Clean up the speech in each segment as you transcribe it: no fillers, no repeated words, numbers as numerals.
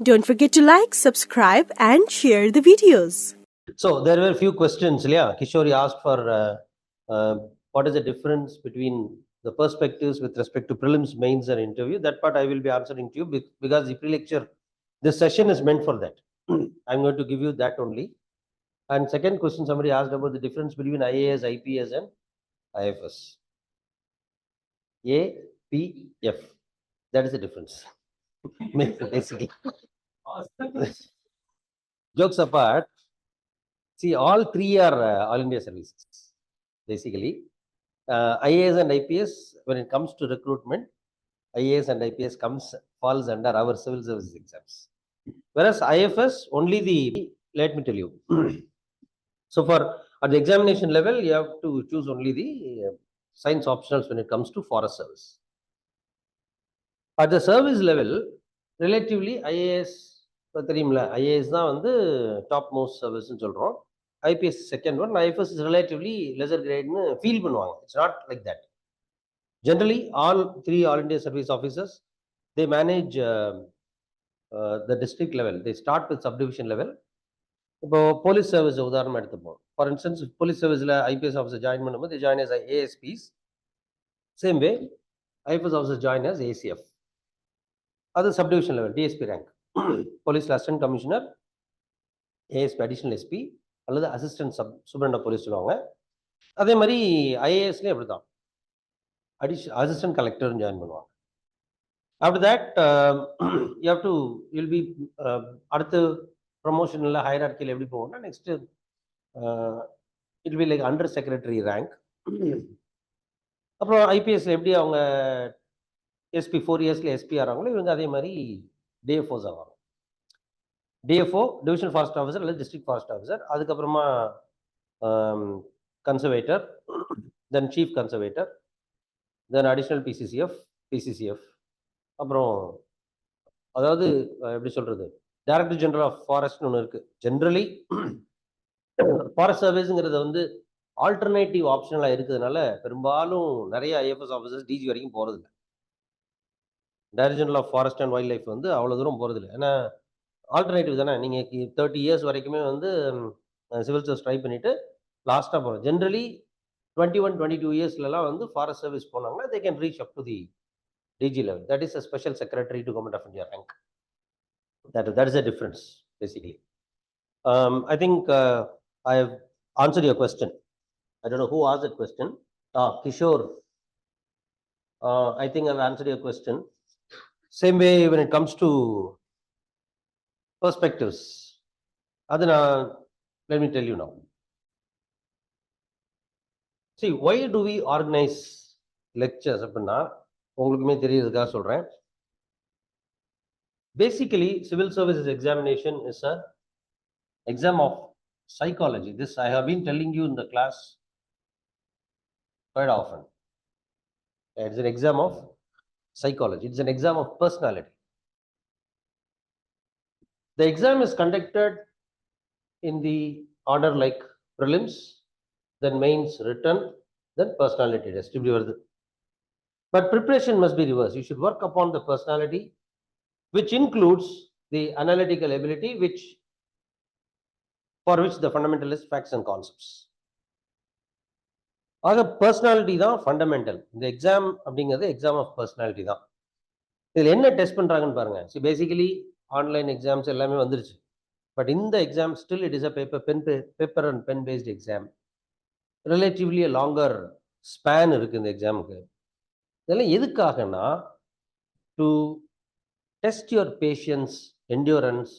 Don't forget to like, subscribe, and share the videos. So there were a few questions. Yeah, Kishori asked for what is the difference between the perspectives with respect to prelims, mains, and interview. That part I will be answering to you because the pre-lecture, this session is meant for that. I'm going to give you that only. And second question, somebody asked about the difference between IAS, IPS, and IFS. A, P, F. That is the difference. Basically. Jokes apart, see, all three are all India services. Basically, IAS and IPS, when it comes to recruitment, IAS and IPS falls under our civil services exams. Whereas IFS, only the, let me tell you. So at the examination level, you have to choose only the science optionals when it comes to forest service. At the service level, relatively IAS, IAS தான் வந்து top most சர்வீஸ்ன்னு சொல்றோம். IPS second one, IFS is relatively lesser grade னு feel பண்ணுவாங்க. It's not like that. Generally, all three All India service officers, they manage the district level. They start with subdivision level. இப்போ police service உதாரணம் எடுத்துப்போம். For instance police சர்வீஸில் IPS officer join பண்ணும்போது they join as ASPs. Same way, IFS officers join as ACF. அது subdivision level, DSP rank. போலீஸ்ல assistant commissioner, ASP additional SP அல்லது assistant superintendent police சொல்லுவாங்க. அதே மாதிரி ஐஏஎஸ்லேயும் அப்படி தான் அசிஸ்டன்ட் கலெக்டர்னு ஜாயின் பண்ணுவாங்க. After that you have to will be அடுத்து ப்ரமோஷனில் ஹையரார்க்கியில் எப்படி போவோம்னா next it be like under secretary rank. அப்புறம் ஐபிஎஸ்ல எப்படி அவங்க எஸ்பி 4 இயர்ஸ்ல எஸ்பி ஆகிறாங்களோ இவங்க அதே மாதிரி டிஎஃப்ஓஸ் ஆவாங்க. டிஎஃப்ஓ டிவிஷனல் ஃபாரஸ்ட் ஆஃபீஸர் அல்லது டிஸ்ட்ரிக்ட் ஃபாரஸ்ட் ஆஃபீஸர், அதுக்கப்புறமா கன்சர்வேட்டர், தென் சீஃப் கன்சர்வேட்டர், தென் அடிஷ்னல் பிசிசிஎஃப், அப்புறம் அதாவது எப்படி சொல்றது, டைரக்டர் ஜெனரல் ஆஃப் ஃபாரஸ்ட்னு ஒன்று இருக்கு. ஜென்ரலி ஃபாரஸ்ட் சர்வீஸுங்கிறது வந்து ஆல்டர்னேட்டிவ் ஆப்ஷனலாக இருக்கிறதுனால பெரும்பாலும் நிறைய ஐஎஃப்எஸ் ஆஃபீஸர்ஸ் டிஜி வரைக்கும் போகிறதில்ல. Director general of forest and wildlife வந்து அவ்வளோ தூரம் போகிறதில்ல. ஏன்னா ஆல்டர்னேட்டிவ் தானே. நீங்கள் 30 இயர்ஸ் வரைக்குமே வந்து சிவில் சர்வீஸ் ட்ரை பண்ணிவிட்டு லாஸ்ட்டாக போகிறோம். ஜென்ரலி 21-22 இயர்ஸ்லாம் வந்து ஃபாரஸ்ட் சர்வீஸ் போனாங்கன்னா they can reach up to the DG level. That is a special secretary to government of India rank. That is a difference, basically. I think I have answered your question. I don't know who asked that question. Kishore. I think I've answered your question. Same way when it comes to perspectives. Adana, let me tell you now. See, why do we organize lectures? அப்படின்னா உங்களுக்குமே தெரியுதுக்காக சொல்றேன். Basically, civil services examination is an exam of psychology. This I have been telling you in the class quite often. It's an exam of psychology. It's an exam of personality. The exam is conducted in the order like prelims, then mains, written, then personality test. But preparation must be reversed. You should work upon the personality, which includes the analytical ability, for which the fundamental is facts and concepts. ஆக personality தான் fundamental. இந்த exam அப்படிங்கிறது exam of personality தான். இதில் என்ன test பண்ணுறாங்கன்னு பாருங்க. So basically online exams எல்லாமே வந்துருச்சு. பட் இந்த exam still it is a paper and pen based exam. Relatively longer span இருக்கு இந்த எக்ஸாமுக்கு. இதெல்லாம் எதுக்காகனா to test your patience, endurance,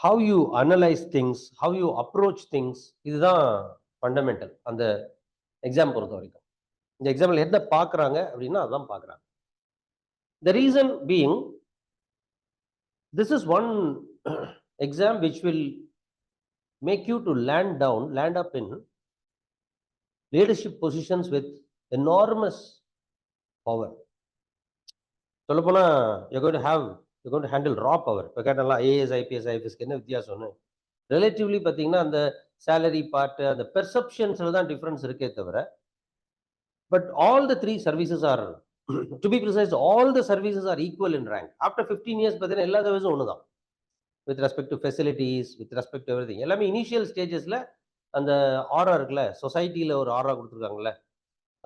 how you analyze things, how you approach things. இதுதான் fundamental அந்த எக்ஸாம் பொறுத்த வரைக்கும். இந்த எக்ஸாம்பிள் எதை பார்க்குறாங்க அப்படின்னா அதான் பார்க்குறாங்க. The reason being, this is one exam which will make you to land up in leadership positions with enormous power. சொல்லப்போனா you're going to handle raw power. இப்போ கேட்டாலாம் ஏஎஸ், ஐபிஎஸ், ஐஎஃப்எஸ்க்கு என்ன வித்தியாசம்னு ரிலேட்டிவ்லி பார்த்தீங்கன்னா அந்த சேலரி பார்ட்டு, அந்த பெர்செப்ஷன்ஸில் தான் difference இருக்கே தவிர, but all the three services are To be precise, all the services are equal in rank. After 15 years, பார்த்தீங்கன்னா எல்லா சர்வீஸும் ஒன்று தான். With respect to facilities, with respect to everything. எல்லாமே இனிஷியல் ஸ்டேஜஸ்ல அந்த ஆரா இருக்குல்ல, சொசைட்டில ஒரு ஆரா கொடுத்துருக்காங்கல்ல,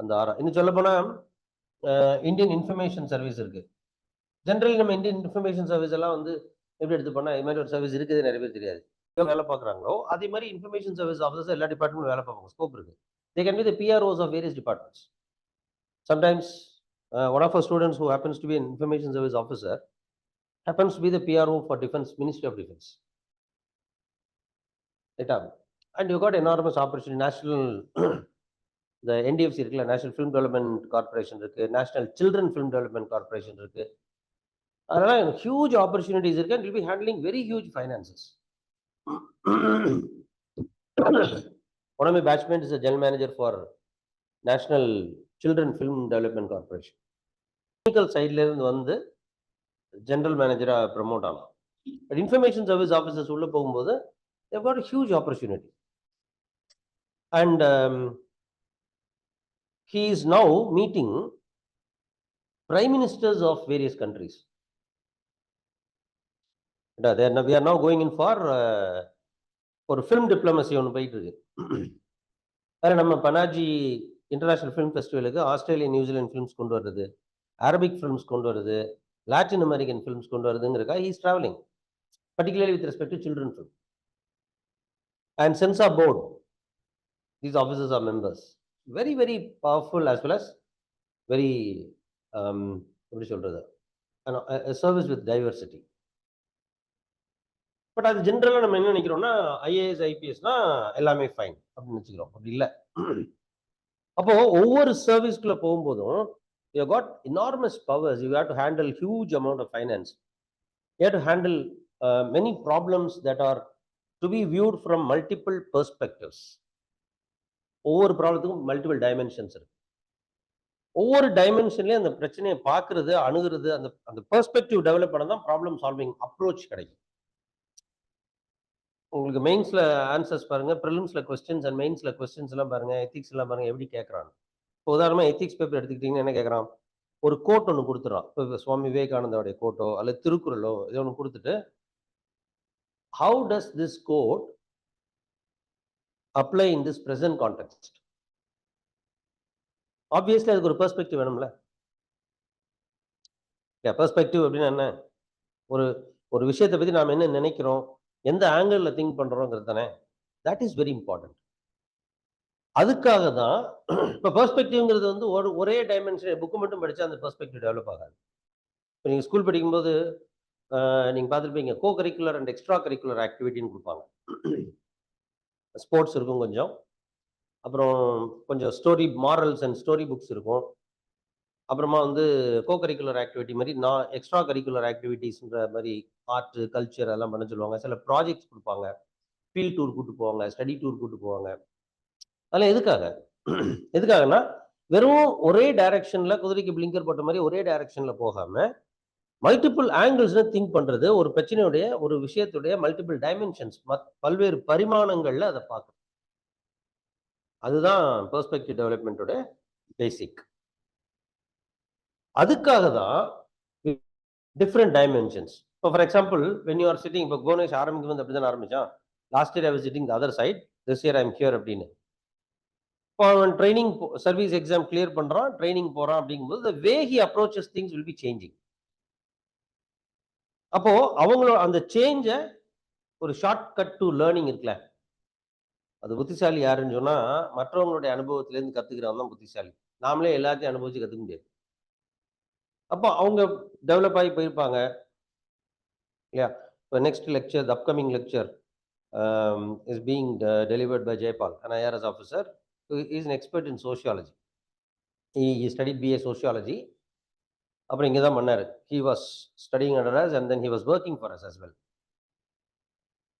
அந்த ஆரா. இன்னும் சொல்ல போனா இந்தியன் இன்ஃபர்மேஷன் சர்வீஸ் இருக்கு. ஜென்ரலி நம்ம இந்தியன் இன்ஃபர்மேஷன் சர்வீஸ் எல்லாம் வந்து எப்படி எடுத்து பண்ணா இது மாதிரி ஒரு சர்வீஸ் இருக்குது நிறைய பேர் தெரியாது. வேலை பார்க்குறாங்களோ அதே மாதிரி இன்ஃபர்மேஷன் சர்வீஸ் ஆஃபீஸர்ஸ் எல்லா டிபார்ட்மெண்ட் வேலை பார்ப்பாங்க. ஸ்கோப் இருக்கு. They can be the PROs of various departments. Sometimes one of our students who happens to be an information service officer happens to be the PRO for Defense, Ministry of Defense. And you got enormous opportunity. National, the NDFC இருக்குல்ல, National Film Development Corporation இருக்கு, National Children Film Development Corporation இருக்கு. அதெல்லாம் huge opportunities இருக்கு, and will be handling very huge finances. One of my batchmates is a general manager for National Children Film Development Corporation. Technical side ல இருந்து வந்து general மேனேஜரா promote ஆகலாம். But information service officers உள்ள போகும்போது they've got a huge opportunity. And he is now meeting prime ministers of various countries. We are now going in for ஒரு film diplomacy ஒன்று போயிட்டு இருக்கு. வேறு நம்ம பனாஜி இன்டர்நேஷ்னல் ஃபிலிம் ஃபெஸ்டிவலுக்கு ஆஸ்திரேலியா நியூசிலாந்து ஃபிலிம்ஸ் கொண்டு வருது, அரபிக் ஃபிலிம்ஸ் கொண்டு வருது, லாட்டின் அமெரிக்கன் ஃபிலிம்ஸ் கொண்டு வருதுங்கிறக்கா he is traveling, particularly with respect to children film. And Censor Board, these officers are members. Very, very powerful as well as very, எப்படி சொல்றது, a service with diversity. But அது ஜென்ரலாக நம்ம என்ன நினைக்கிறோம்னா IAS ஐபிஎஸ்னா எல்லாமே fine அப்படின்னு வச்சுக்கிறோம். அப்படி இல்லை. அப்போ ஒவ்வொரு சர்வீஸ்குள்ள போகும்போதும் you have got enormous powers. You have to handle huge amount of finance. You have to handle many problems that are to be viewed from multiple perspectives. ஒவ்வொரு ப்ராப்ளத்துக்கும் மல்டிபிள் டைமென்ஷன்ஸ் இருக்கு. ஒவ்வொரு டைமென்ஷன்லயும் அந்த பிரச்சனையை பார்க்கறது, அணுகிறது, அந்த பெர்ஸ்பெக்டிவ் டெவலப் பண்ண தான் problem solving approach கிடைக்கும். உங்களுக்கு மெயின்ஸ்ல ஆன்சர்ஸ் பாருங்க, ப்ரிலிம்ஸ்ல கொஸ்டின்ஸ் அண்ட் மெயின்ஸ்ல கொஸ்டின்ஸ் எல்லாம் பாருங்க, எத்திக்ஸ் எல்லாம் பாருங்க எப்படி கேட்கறாங்க. இப்போ உதாரணமா எத்திக்ஸ் பேப்பர் எடுத்துக்கிட்டீங்கன்னா என்ன கேட்கறான், ஒரு கோட் ஒன்று கொடுத்துறான். இப்போ சுவாமி விவேகானந்தோடைய கோட்டோ அல்லது திருக்குறளோ இதை ஒன்று கொடுத்துட்டு how does this quote apply in this present context. Obviously அதுக்கு ஒரு பெர்ஸ்பெக்டிவ் வேணும்ல. பெர்ஸ்பெக்டிவ் அப்படின்னா என்ன, ஒரு விஷயத்தை பத்தி நாம என்ன நினைக்கிறோம், எந்த ஆங்கிள் திங்க் பண்றோங்கிறது தானே. That is very important. அதுக்காக தான் இப்போ பெர்ஸ்பெக்டிவ்ங்கிறது வந்து ஒரே டைமென்ஷன் புக்கு மட்டும் படிச்சா அந்த பெர்ஸ்பெக்டிவ் டெவலப் ஆகாது. இப்போ நீங்கள் ஸ்கூல் படிக்கும்போது நீங்கள் பார்த்துருப்பீங்க, co curricular and extra curricular ஆக்டிவிட்டின்னு கொடுப்பாங்க. ஸ்போர்ட்ஸ் இருக்கும் கொஞ்சம், அப்புறம் கொஞ்சம் story morals and story books இருக்கும். அப்புறமா வந்து கோ கரிக்குலர் ஆக்டிவிட்டி மாதிரி எக்ஸ்ட்ரா கரிக்குலர் ஆக்டிவிட்டிஸ்ன்ற மாதிரி ஆர்ட் கல்ச்சர் எல்லாம் பண்ண சொல்லுவாங்க. சில ப்ராஜெக்ட்ஸ் கொடுப்பாங்க, ஃபீல்ட் டூர் கூட்டு போவாங்க, ஸ்டடி டூர் கூட்டு போவாங்க. அதெல்லாம் எதுக்காகனா வெறும் ஒரே டைரக்ஷன்ல குதிரைக்கு பிளிங்கர் போட்ட மாதிரி ஒரே டைரக்ஷன்ல போகாம மல்டிபிள் ஆங்கிள்ஸ் திங்க் பண்றது, ஒரு பிரச்சனையுடைய ஒரு விஷயத்துடைய மல்டிபிள் டைமென்ஷன்ஸ் பல்வேறு பரிமாணங்கள்ல அதை பார்க்கணும். அதுதான் பெர்ஸ்பெக்டிவ் டெவலப்மெண்டோட பேசிக். அதுக்காக தான் டிஃப்ரெண்ட் டைமென்ஷன்ஸ். இப்போ for example when you are sitting, இப்போ கோனேஷ் ஆரம்பிக்கும் வந்து அப்படிதான் ஆரம்பிச்சான். Last year I was sitting the other side, this year I am here அப்படின்னு. இப்போ அவன் ட்ரைனிங் சர்வீஸ் எக்ஸாம் கிளியர் பண்றான், ட்ரைனிங் போறான் அப்படிங்கும்போது the way he approaches things will be changing. அப்போ அவங்களோட அந்த சேஞ்ச ஒரு ஷார்ட் கட் டு லேர்னிங் இருக்குல்ல, அது புத்திசாலி யாருன்னு சொன்னா மற்றவங்களுடைய அனுபவத்திலேருந்து கத்துக்கிறவன் தான் புத்திசாலி. நாமளே எல்லாத்தையும் அனுபவிச்சு கத்துக்க முடியாது. அப்போ அவங்க டெவலப் ஆகி போயிருப்பாங்க இல்லையா. இப்போ next lecture, the upcoming lecture is being delivered by Jayapal, an IRS officer. He is an expert in sociology. He studied BA sociology. அப்புறம் இங்கே தான் பண்ணாரு. He was studying under us and then he was working for us as well.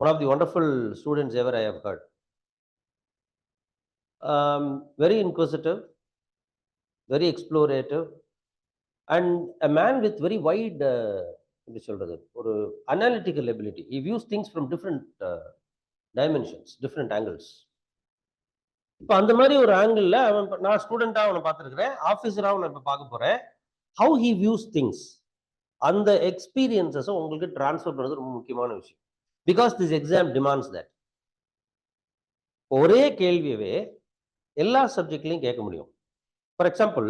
One of the wonderful students ever I have heard. Very inquisitive, very explorative, and a man with very wide எப்படி சொல்றது, ஒரு analytical ability. He views things from different dimensions, different angles. இப்போ அந்த மாதிரி ஒரு angle அவன், நான் ஸ்டூடெண்டா அவனை பார்த்துருக்கிறேன், ஆஃபீஸரா அவனை இப்போ பார்க்க போறேன். how he views things, அந்த எக்ஸ்பீரியன்சஸை உங்களுக்கு டிரான்ஸ்ஃபர் பண்ணுறது ரொம்ப முக்கியமான விஷயம். Because this exam demands that. ஒரே கேள்வியவே எல்லா சப்ஜெக்ட்லையும் கேட்க முடியும். For example,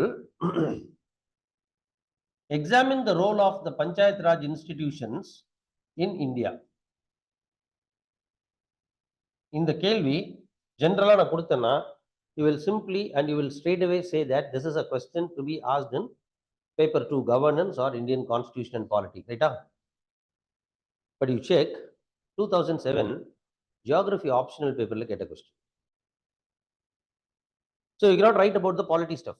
examine the role of the Panchayat Raj institutions in India. இந்த கேள்வி ஜெனரலா நான் கொடுத்தேன்னா, you will simply and you will straight away say that this is a question to be asked in paper 2, governance or Indian constitution and polity, right? But you check 2007 geography optional paper la ketta question. So you cannot write about the polity stuff.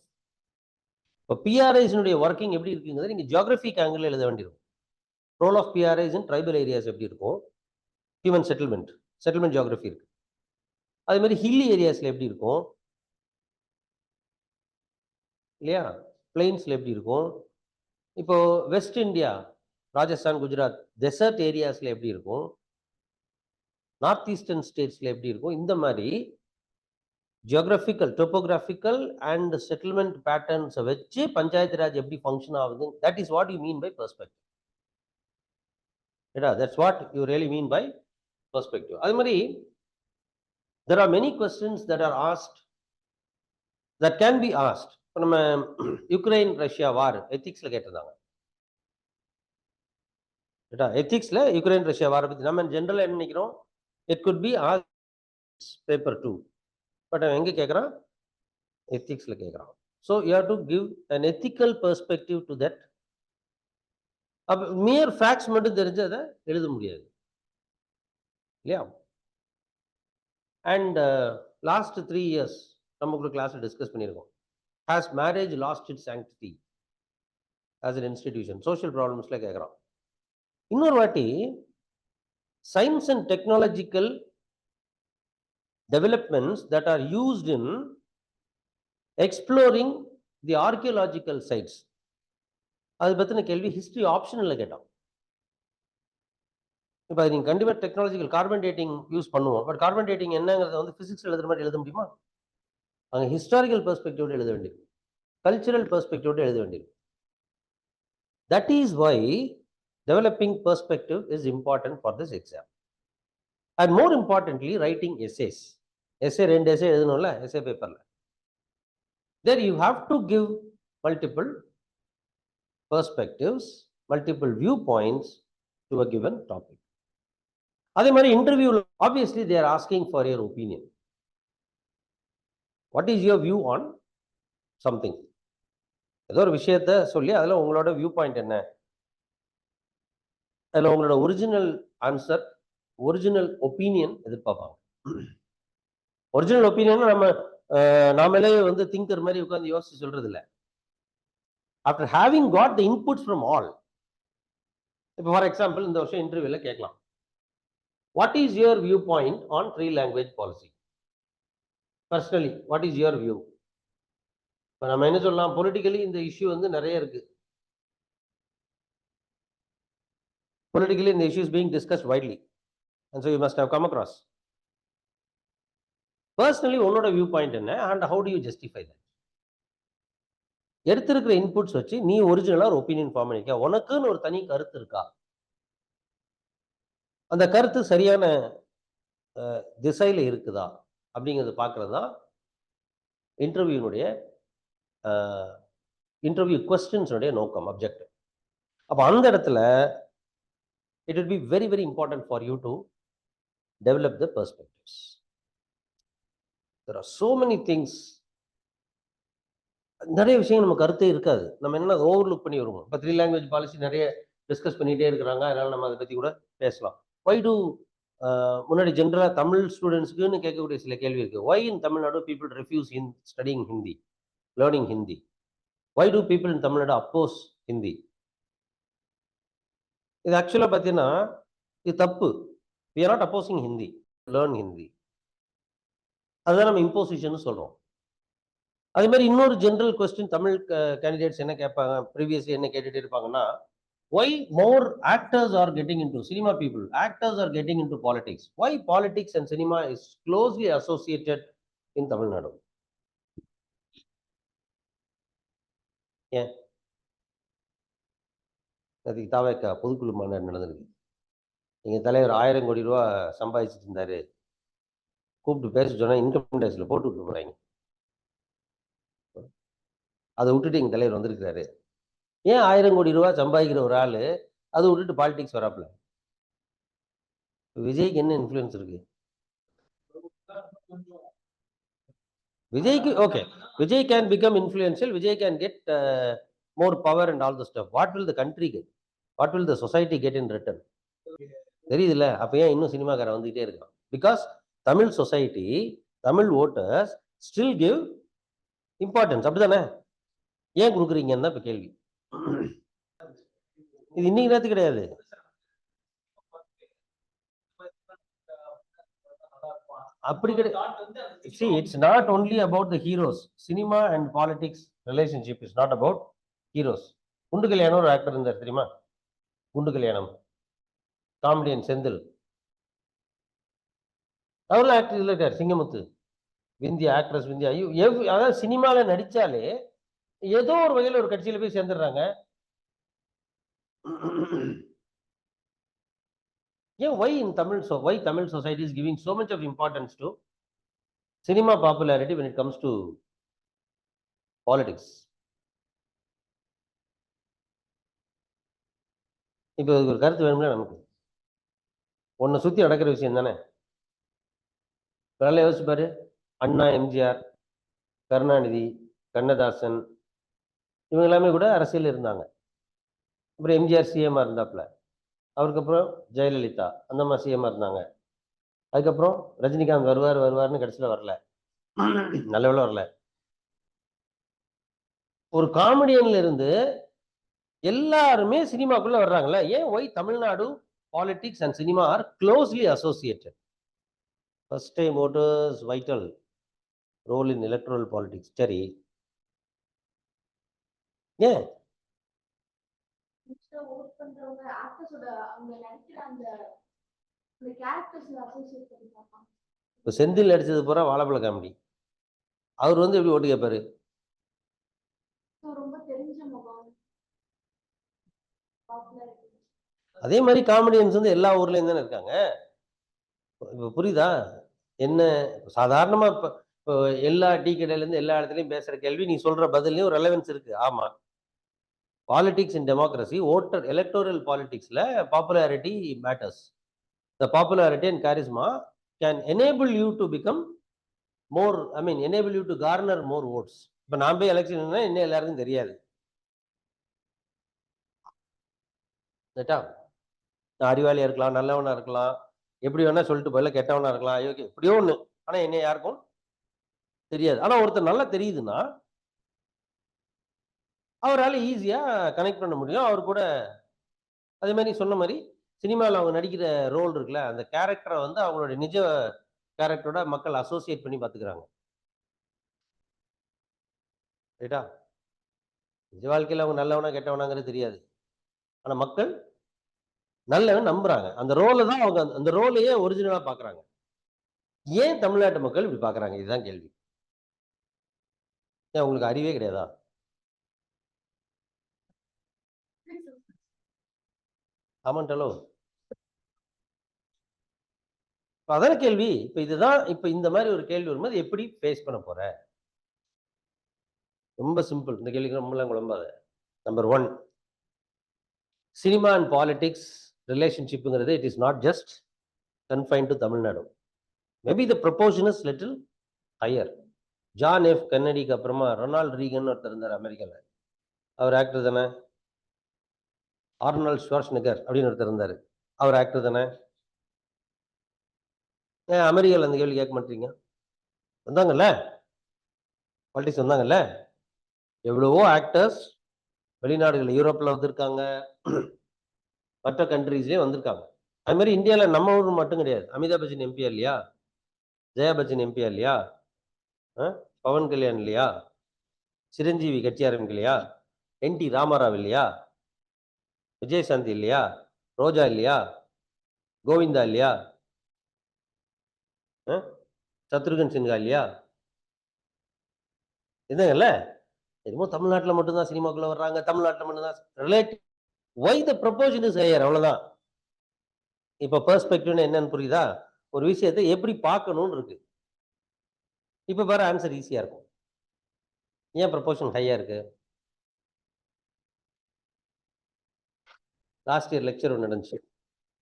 இப்போ பிஆர்ஐஸினுடைய working எப்படி இருக்குங்கிறது நீங்கள் geographic angle எழுத வேண்டியிருக்கும். Role of PRIs in tribal areas எப்படி இருக்கும், human settlement geography இருக்கு. அதே மாதிரி ஹில்லி ஏரியாஸ்ல எப்படி இருக்கும் இல்லையா, பிளெயின்ஸ்ல எப்படி இருக்கும், இப்போ west India Rajasthan Gujarat desert ஏரியாஸ்ல எப்படி இருக்கும், நார்த் ஈஸ்டர்ன் ஸ்டேட்ஸ்ல எப்படி இருக்கும், இந்த மாதிரி geographical, topographical and settlement patterns வச்சு பஞ்சாயத்து ராஜ் எப்படி ஃபங்க்ஷன் ஆகுது, that is what you mean by perspective. That's what you really mean by perspective. அதே மாதிரி there are many questions that are asked, that can be asked. இப்போ நம்ம Ukraine Russia வார் எத்திக்ஸ்ல கேட்டிருந்தாங்க. எத்திக்ஸ்ல Ukraine Russia வார் பத்தி நம்ம ஜெனரலா என்ன நினைக்கிறோம், it could be asked paper 2. But அவன் எங்க கேட்குறான், எத்திக்ஸ்ல கேட்குறான். So you have to give an ethical perspective to that. அப்போ மியர் ஃபேக்ட்ஸ் மட்டும் தெரிஞ்சு அதை எழுத முடியாது இல்லையா. அண்ட் லாஸ்ட் 3 years நம்ம ஒரு கிளாஸ்ல டிஸ்கஸ் பண்ணியிருக்கோம், has marriage lost its sanctity as an institution, social ப்ராப்ளம்ஸ்ல கேட்குறான். இன்னொரு வாட்டி science and technological developments that are used in exploring the archaeological sites, அது பத்தின கேள்வி ஹிஸ்டரி ஆப்ஷனல்ல கேட்டோம். இப்போ நீங்க கண்டிப்பா டெக்னாலஜிக்கல் கார்பன் டேட்டிங் யூஸ் பண்ணுவோம், பட் கார்பன் டேட்டிங் என்னங்கிறத வந்து பிசிக்ஸ் எழுதுற மாதிரி எழுத முடியுமா, அங்கே ஹிஸ்டாரிக்கல் பெர்ஸ்பெக்டிவோட எழுத வேண்டியிருக்கும், கல்ச்சுரல் பெர்ஸ்பெக்டிவோட எழுத வேண்டியிருக்கும். That is why developing perspective is important for this exam. And more importantly, writing essays. Essay 2 essay எழுதணும்ல essay பேப்பர்ல. There you have to give multiple perspectives, multiple viewpoints to a given topic. அதே மாதிரி interview obviously they are asking for your opinion. What is your view on something? ஏதோ ஒரு விஷயத்தை சொல்லி அதில் உங்களோட வியூ பாயிண்ட் என்ன, அதில் உங்களோட ஒரிஜினல் ஆன்சர், ஒரிஜினல் ஒப்பீனியன் எதிர்பார்ப்பாங்க. ஒரிஜினல் ஒப்பீனியன் நாமளே வந்து திங்கர் மாதிரி உட்காந்து யோசிச்சு சொல்றது இல்லை. After having got the inputs from all. இப்போ ஃபார் எக்ஸாம்பிள் இந்த வருஷம் இன்டர்வியூல கேட்கலாம், what is your view point on 3 language policy? Personally what is your view? இப்போ நம்ம என்ன சொல்லலாம், பொலிட்டிக்கலி இந்த இஷ்யூ வந்து நிறைய இருக்கு, politically the issue is being discussed widely, and so you must have come across. Personally உன்னோட வியூ பாயிண்ட் என்ன, and how do you justify that? எடுத்திருக்கிற இன்புட்ஸ் வச்சு நீ ஒரிஜினலா ஒரு ஒப்பீனியன் ஃபார்ம் பண்ணிக்க, உனக்குன்னு ஒரு தனி கருத்து இருக்கா, அந்த கருத்து சரியான திசையில இருக்குதா அப்படிங்கிறது பார்க்கறது தான் இன்டர்வியூ கொஸ்டின்ஸோடைய நோக்கம், அப்ஜெக்டிவ். அப்போ அந்த இடத்துல it will be very, very important for you to develop the perspectives. There are so many things. நிறைய விஷயங்கள் நம்ம கருத்தே இருக்காது, நம்ம என்ன ஓவர்லுக் பண்ணி வருவோம். இப்போ 3 language பாலிசி நிறைய டிஸ்கஸ் பண்ணிட்டே இருக்கிறாங்க, அதனால நம்ம அதை பற்றி கூட பேசலாம். Why do முன்னாடி ஜென்ரலாக தமிழ் ஸ்டூடெண்ட்ஸ்க்குன்னு கேட்கக்கூடிய சில கேள்வி இருக்கு. Why in Tamil Nadu people refuse in studying Hindi, learning Hindi? Why do people in Tamil Nadu oppose Hindi? இது ஆக்சுவலாக பார்த்தீங்கன்னா இது தப்பு. we are not opposing Hindi, learn Hindi. அதுதான் நம்ம இம்போசிஷன் சொல்றோம். அதே மாதிரி இன்னொரு ஜெனரல் கொஸ்டின் தமிழ் கேண்டிடேட்ஸ் என்ன கேட்பாங்க, ப்ரீவியஸ்லி என்ன கேட்டுட்டு இருப்பாங்கன்னா, why more actors are getting into cinema, people actors are getting into politics, why politics and cinema is closely associated in Tamil Nadu? Yeah, அதுக்கு தாவேக்கா பொதுக்குழு மாநாடு நடந்திருக்கு. எங்க தலைவர் 1000 கோடி ரூபா சம்பாதிச்சுட்டு இருந்தாரு. கூப்பிட்டு பேச சொன்னா இன்கம் டேக்ஸ்ல போட்டு விட்டு போறாங்க. அதை விட்டுட்டு எங்க தலைவர் வந்திருக்கிறாரு. ஏன் 1000 கோடி ரூபா சம்பாதிக்கிற ஒரு ஆளு அதை விட்டுட்டு பாலிடிக்ஸ் வராப்புல? விஜய்க்கு என்ன இன்ஃப்ளூயன்ஸ் இருக்கு? Vijay, okay, Vijay can become influential, Vijay can get more power and all the stuff. What will the country get? What will the society get in return? தெரியுதுல்ல? அப்ப ஏன் இன்னும் சினிமாக்காரன் வந்துகிட்டே இருக்கான்? Because Tamil society, Tamil voters still give importance. அப்படிதானே? ஏன் கொடுக்குறீங்கன்னு தான் இப்ப கேள்வி. இது இன்னைக்கு நேரத்து கிடையாது. அப்படி கிடையாது. See, it's not only about the heroes. Cinema and politics relationship is not about heroes. குண்டு கல்யாணம் ஒரு ஆக்டர் இருந்தார் தெரியுமா? குண்டு கல்யாணம், காமெடியன் செந்தில், அவர்லாம் ஆக்டர் இல்ல இருக்கார். சிங்கமுத்து, விந்தியா, ஆக்ட்ரஸ் விந்தியா, அதாவது சினிமால நடிச்சாலே ஏதோ ஒரு வகையில் ஒரு கட்சியில போய் சேர்ந்துடுறாங்க. ஏன் why Tamil society is giving so much of importance to cinema popularity when it comes to politics? இப்போ ஒரு கருத்து வேணும்னா நமக்கு ஒன்ன சுத்தி நடக்கிற விஷயம் தானே. யோசிச்சு பாரு, அண்ணா, எம்ஜிஆர், கருணாநிதி, கண்ணதாசன், இவங்க எல்லாமே கூட அரசியல் இருந்தாங்க. அப்புறம் எம்ஜிஆர் சிஎம்மா இருந்தாப்புல, அவருக்கு அப்புறம் ஜெயலலிதா அந்த மாதிரி சிஎம்மா இருந்தாங்க. அதுக்கப்புறம் ரஜினிகாந்த் வருவார்னு கடைசியில் வரல, நல்ல வேலை வரல. ஒரு காமெடியன்ல இருந்து எல்லாருமே சினிமாக்குள்ள வர்றாங்கல்ல. ஏன் why Tamil Nadu politics and cinema are closely associated? First time voters vital role in electoral politics. சரி, ஏன் இப்போ செந்தில் நடிச்சது பூரா வாழைப்பழ காமெடி. அவர் வந்து எப்படி ஓட்டு கேட்பாரு? அதே மாதிரி காமெடியன்ஸ் வந்து எல்லா ஊர்லயும் தானே இருக்காங்க. இப்போ புரியுதா என்ன? சாதாரணமா இப்போ எல்லா டீ கடையில இருந்து எல்லா இடத்துலயும் பேசுற கேள்வி, நீ சொல்ற பதிலையும் ஒரு ரெலவென்ஸ் இருக்கு. ஆமா, politics in democracy, voter electoral பாலிடிக்ஸ்ல popularity matters. The popularity and charisma can enable you to become more, enable you to garner more votes. இப்ப நான் போய் எலெக்ஷன் என்ன எல்லாருக்கும் தெரியாது. நான் அறிவாளியா இருக்கலாம், நல்லவனா இருக்கலாம், எப்படி வேணா சொல்லிட்டு போயில, கெட்டவனா இருக்கலாம், ஐயோ எப்படியோ ஒண்ணு. ஆனா என்ன யாருக்கும் தெரியாது. ஆனா ஒருத்தர் நல்லா தெரியுதுன்னா அவரால் ஈஸியா கனெக்ட் பண்ண முடியும். அவர் கூட அதே மாதிரி சொன்ன மாதிரி சினிமாவில் அவங்க நடிக்கிற ரோல் இருக்குல்ல, அந்த கேரக்டரை வந்து அவங்களுடைய நிஜ கேரக்டரோட மக்கள் அசோசியேட் பண்ணி பார்த்துக்கிறாங்க. ரைட்டா? நிஜ வாழ்க்கையில் அவங்க நல்லவனா கெட்டவனாங்கிறது தெரியாது. ஆனா மக்கள் நல்லவன் நம்புறாங்க. அந்த ரோலை தான் அவங்க அந்த ரோலையே ஒரிஜினலா பாக்குறாங்க. ஏன் தமிழ்நாட்டு மக்கள் இப்படி பாக்குறாங்க? இதுதான் கேள்வி. ஏன் உங்களுக்கு அறிவே கிடையாதா? ஆமாண்டலோ. அதான கேள்வி. இப்ப இதுதான், இப்ப இந்த மாதிரி ஒரு கேள்வி வரும்போது எப்படி ஃபேஸ் பண்ண போற? ரொம்ப சிம்பிள். இந்த கேள்விக்கு ரொம்பலாம் குழம்பாத. நம்பர் 1, சினிமா அண்ட் பாலிடிக்ஸ் ரிலேஷன்ஷிப்ங்கிறது it is not just confined to Tamil Nadu. Maybe the proportion is little higher. John F கென்னடிக்கு அப்புறமா ரொனால்ட் ரீகன் ஒருத்தர் இருந்தார் அமெரிக்காவில். அவர் ஆக்டர் தானே. ஆர்னால்ட் ஷ்வார்ஸ்நெகர் அப்படின்னு ஒருத்தர் இருந்தார். அவர் ஆக்டர் தானே. ஏன் அமெரிக்காவில் அந்த கேள்வி கேட்க மாட்டீங்க? வந்தாங்கல்ல, பாலிடிக்ஸ் வந்தாங்கல்ல. எவ்வளவோ ஆக்டர்ஸ் வெளிநாடுகள், யூரோப்பில் வந்திருக்காங்க, மற்ற கண்ட்ரீஸ்லேயே வந்திருக்காங்க. அது மாதிரி இந்தியாவில் நம்ம ஊர் மட்டும் கிடையாது. அமிதாப் பச்சன் எம்பியா இல்லையா? ஜெயா பச்சன் எம்பியா இல்லையா? பவன் கல்யாண் இல்லையா? சிரஞ்சீவி கட்சி ஆரம்பிக்கலையா? என்டி ராமாராவ் இல்லையா? விஜயசாந்தி இல்லையா? ரோஜா இல்லையா? கோவிந்தா இல்லையா? சத்ருகன் சின்ஹா இல்லையா? இதுங்கல்ல. என்னமோ தமிழ்நாட்டில் மட்டும்தான் சினிமாக்குள்ள வர்றாங்க, தமிழ்நாட்டில் மட்டும்தான் relative why the proportion is higher, அவ்வளவுதான். இப்ப பெர்ஸ்பெக்டிவ்னு என்னன்னு புரியுதா? ஒரு விஷயத்தை எப்படி பார்க்கணும்னு இருக்கு. இப்ப பாரு ஆன்சர் ஈஸியா இருக்கும். ஏன் ப்ரொபோர்ஷன் ஹையா இருக்கு? லாஸ்ட் இயர் லெக்சர் ஒன்று நடந்துச்சு.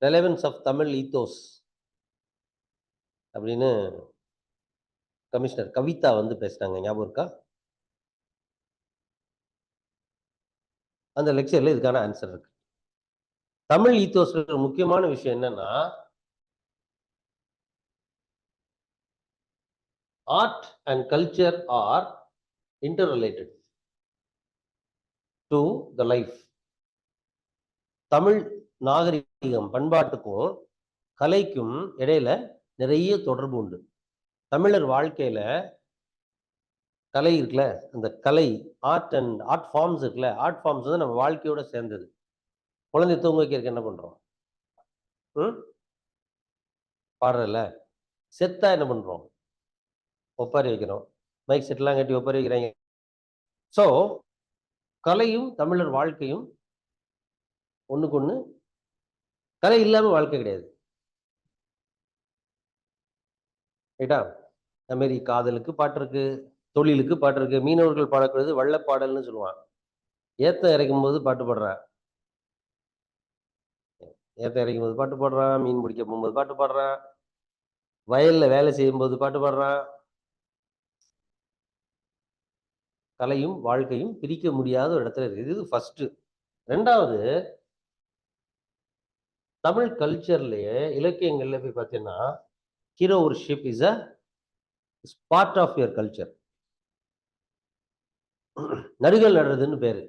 ரெலவன்ஸ் ஆஃப் தமிழ் ஈத்தோஸ் அப்படின்னு கமிஷனர் கவிதா வந்து பேசினாங்க, ஞாபகம் இருக்கா? அந்த லெக்சர்ல இதுக்கான ஆன்சர் இருக்கு. தமிழ் ஈத்தோஸ் முக்கியமான விஷயம் என்னன்னா, art and culture are interrelated to the life. Tamil நாகரிகம் பண்பாட்டுக்கும் கலைக்கும் இடையில நிறைய தொடர்பு உண்டு. தமிழர் வாழ்க்கையில கலை இருக்குல்ல, அந்த கலை ஆர்ட் அண்ட் ஆர்ட் ஃபார்ம்ஸ் இருக்குல்ல, ஆர்ட் ஃபார்ம்ஸ் வந்து நம்ம வாழ்க்கையோட சேர்ந்தது. குழந்தை தூங்க வைக்கிறதுக்கு என்ன பண்றோம்? பாடுறல. செத்தா என்ன பண்றோம்? ஒப்பாரி வைக்கிறோம். மைக் செட்லாம் கட்டி ஒப்பாரி வைக்கிறாங்க. ஸோ கலையும் தமிழர் வாழ்க்கையும் ஒண்ணுக்கு ஒண்ணு, கலை இல்லாம வாழ்க்கை கிடையாது. ரைட்டா? அது மாதிரி காதலுக்கு பாட்டு இருக்கு, தொழிலுக்கு பாட்டு இருக்கு. மீனவர்கள் பாடக்கூடியது வள்ளப்பாடல்னு சொல்லுவான். ஏத்தம் இறைக்கும் போது பாட்டு பாடுறான், ஏத்தம் இறைக்கும் போது பாட்டு பாடுறான், மீன் பிடிக்க போகும்போது பாட்டு பாடுறான், வயல்ல வேலை செய்யும் போது பாட்டு பாடுறான். கலையும் வாழ்க்கையும் பிரிக்க முடியாத ஒரு இடத்துல இருக்கு. இது ஃபர்ஸ்ட். ரெண்டாவது, தமிழ் கல்ச்சர்லயே இலக்கியங்கள்ல போய் பார்த்தீங்கன்னா, hero worship is a part of your culture. நடுகள் நடுறதுன்னு பேரு.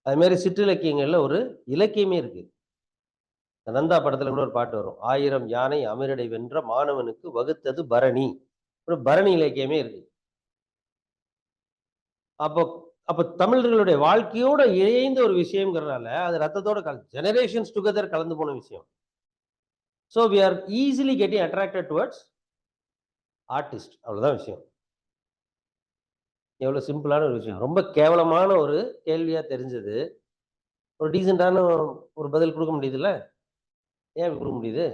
அது மாதிரி சிற்றிலக்கியங்கள்ல ஒரு இலக்கியமே இருக்கு. நந்தா படத்துல கூட ஒரு பாட்டு வரும், 1000 யானை அமிரடை வென்ற மாணவனுக்கு வகுத்தது பரணி. ஒரு பரணி இலக்கியமே இருக்கு. அப்போ அப்ப தமிழர்களுடைய வாழ்க்கையோட இணைந்த ஒரு விஷயம்ங்கிறதுனால அது ரத்தத்தோட ஜெனரேஷன்ஸ் டுகெதர் கலந்து போன விஷயம். So we are easily getting attracted towards artist. அவ்வளவுதான் விஷயம். எவ்வளவு சிம்பிளான ஒரு விஷயம். ரொம்ப கேவலமான ஒரு கேள்வியா தெரிஞ்சது. ஒரு டீசென்டான ஒரு பதில் கொடுக்க முடியுதுல்ல? ஏன் கொடுக்க முடியுது?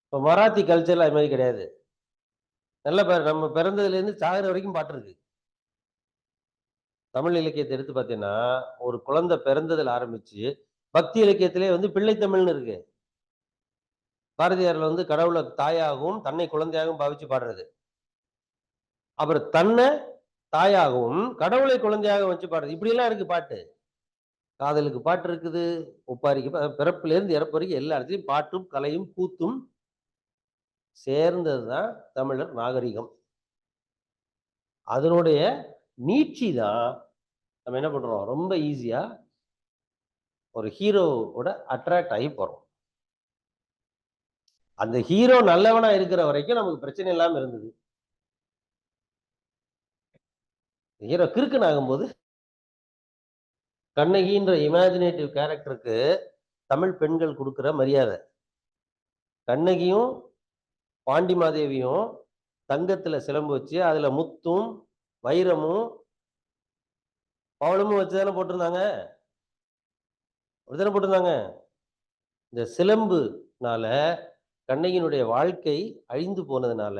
இப்போ மராத்தி கல்ச்சர்ல அது மாதிரி கிடையாது. நல்ல பேர், நம்ம பிறந்ததுல இருந்து சாகிற வரைக்கும் பாட்டு இருக்கு. தமிழ் இலக்கியத்தை எடுத்து பார்த்தீங்கன்னா, ஒரு குழந்தை பிறந்ததுல ஆரம்பிச்சு பக்தி இலக்கியத்திலே வந்து பிள்ளை தமிழ்னு இருக்கு. பாரதியார்ல வந்து கடவுளை தாயாகவும் தன்னை குழந்தையாகவும் பாவிச்சு பாடுறது. அப்புறம் தன்னை தாயாகவும் கடவுளை குழந்தையாக வச்சு பாடுறது. இப்படி எல்லாம் இருக்கு பாட்டு. காதலுக்கு பாட்டு இருக்குது, ஒப்பாரிக்கு பிறப்புல இருந்து இறப்பு வரைக்கும் எல்லா இடத்துலயும் பாட்டும் கலையும் கூத்தும் சேர்ந்ததுதான் தமிழர் நாகரிகம். அதனுடைய நீட்சி தான் நம்ம என்ன பண்றோம், ரொம்ப ஈஸியா ஒரு ஹீரோவோட அட்ராக்ட் ஆகி போறோம். அந்த ஹீரோ நல்லவனா இருக்கிற வரைக்கும் நமக்கு பிரச்சனை இல்லாம இருந்தது. ஹீரோ கிறுக்குன்னு ஆகும்போது, கண்ணகின்ற இமேஜினேட்டிவ் கேரக்டருக்கு தமிழ் பெண்கள் கொடுக்கிற மரியாதை. கண்ணகியும் பாண்டிமாதேவியும் தங்கத்துல சிலம்பு வச்சு அதுல முத்தும் வைரமும் பவளமும் வச்சுதானே போட்டிருந்தாங்க. அப்படித்தானே போட்டிருந்தாங்க. இந்த சிலம்புனால கண்ணகியினுடைய வாழ்க்கை அழிந்து போனதுனால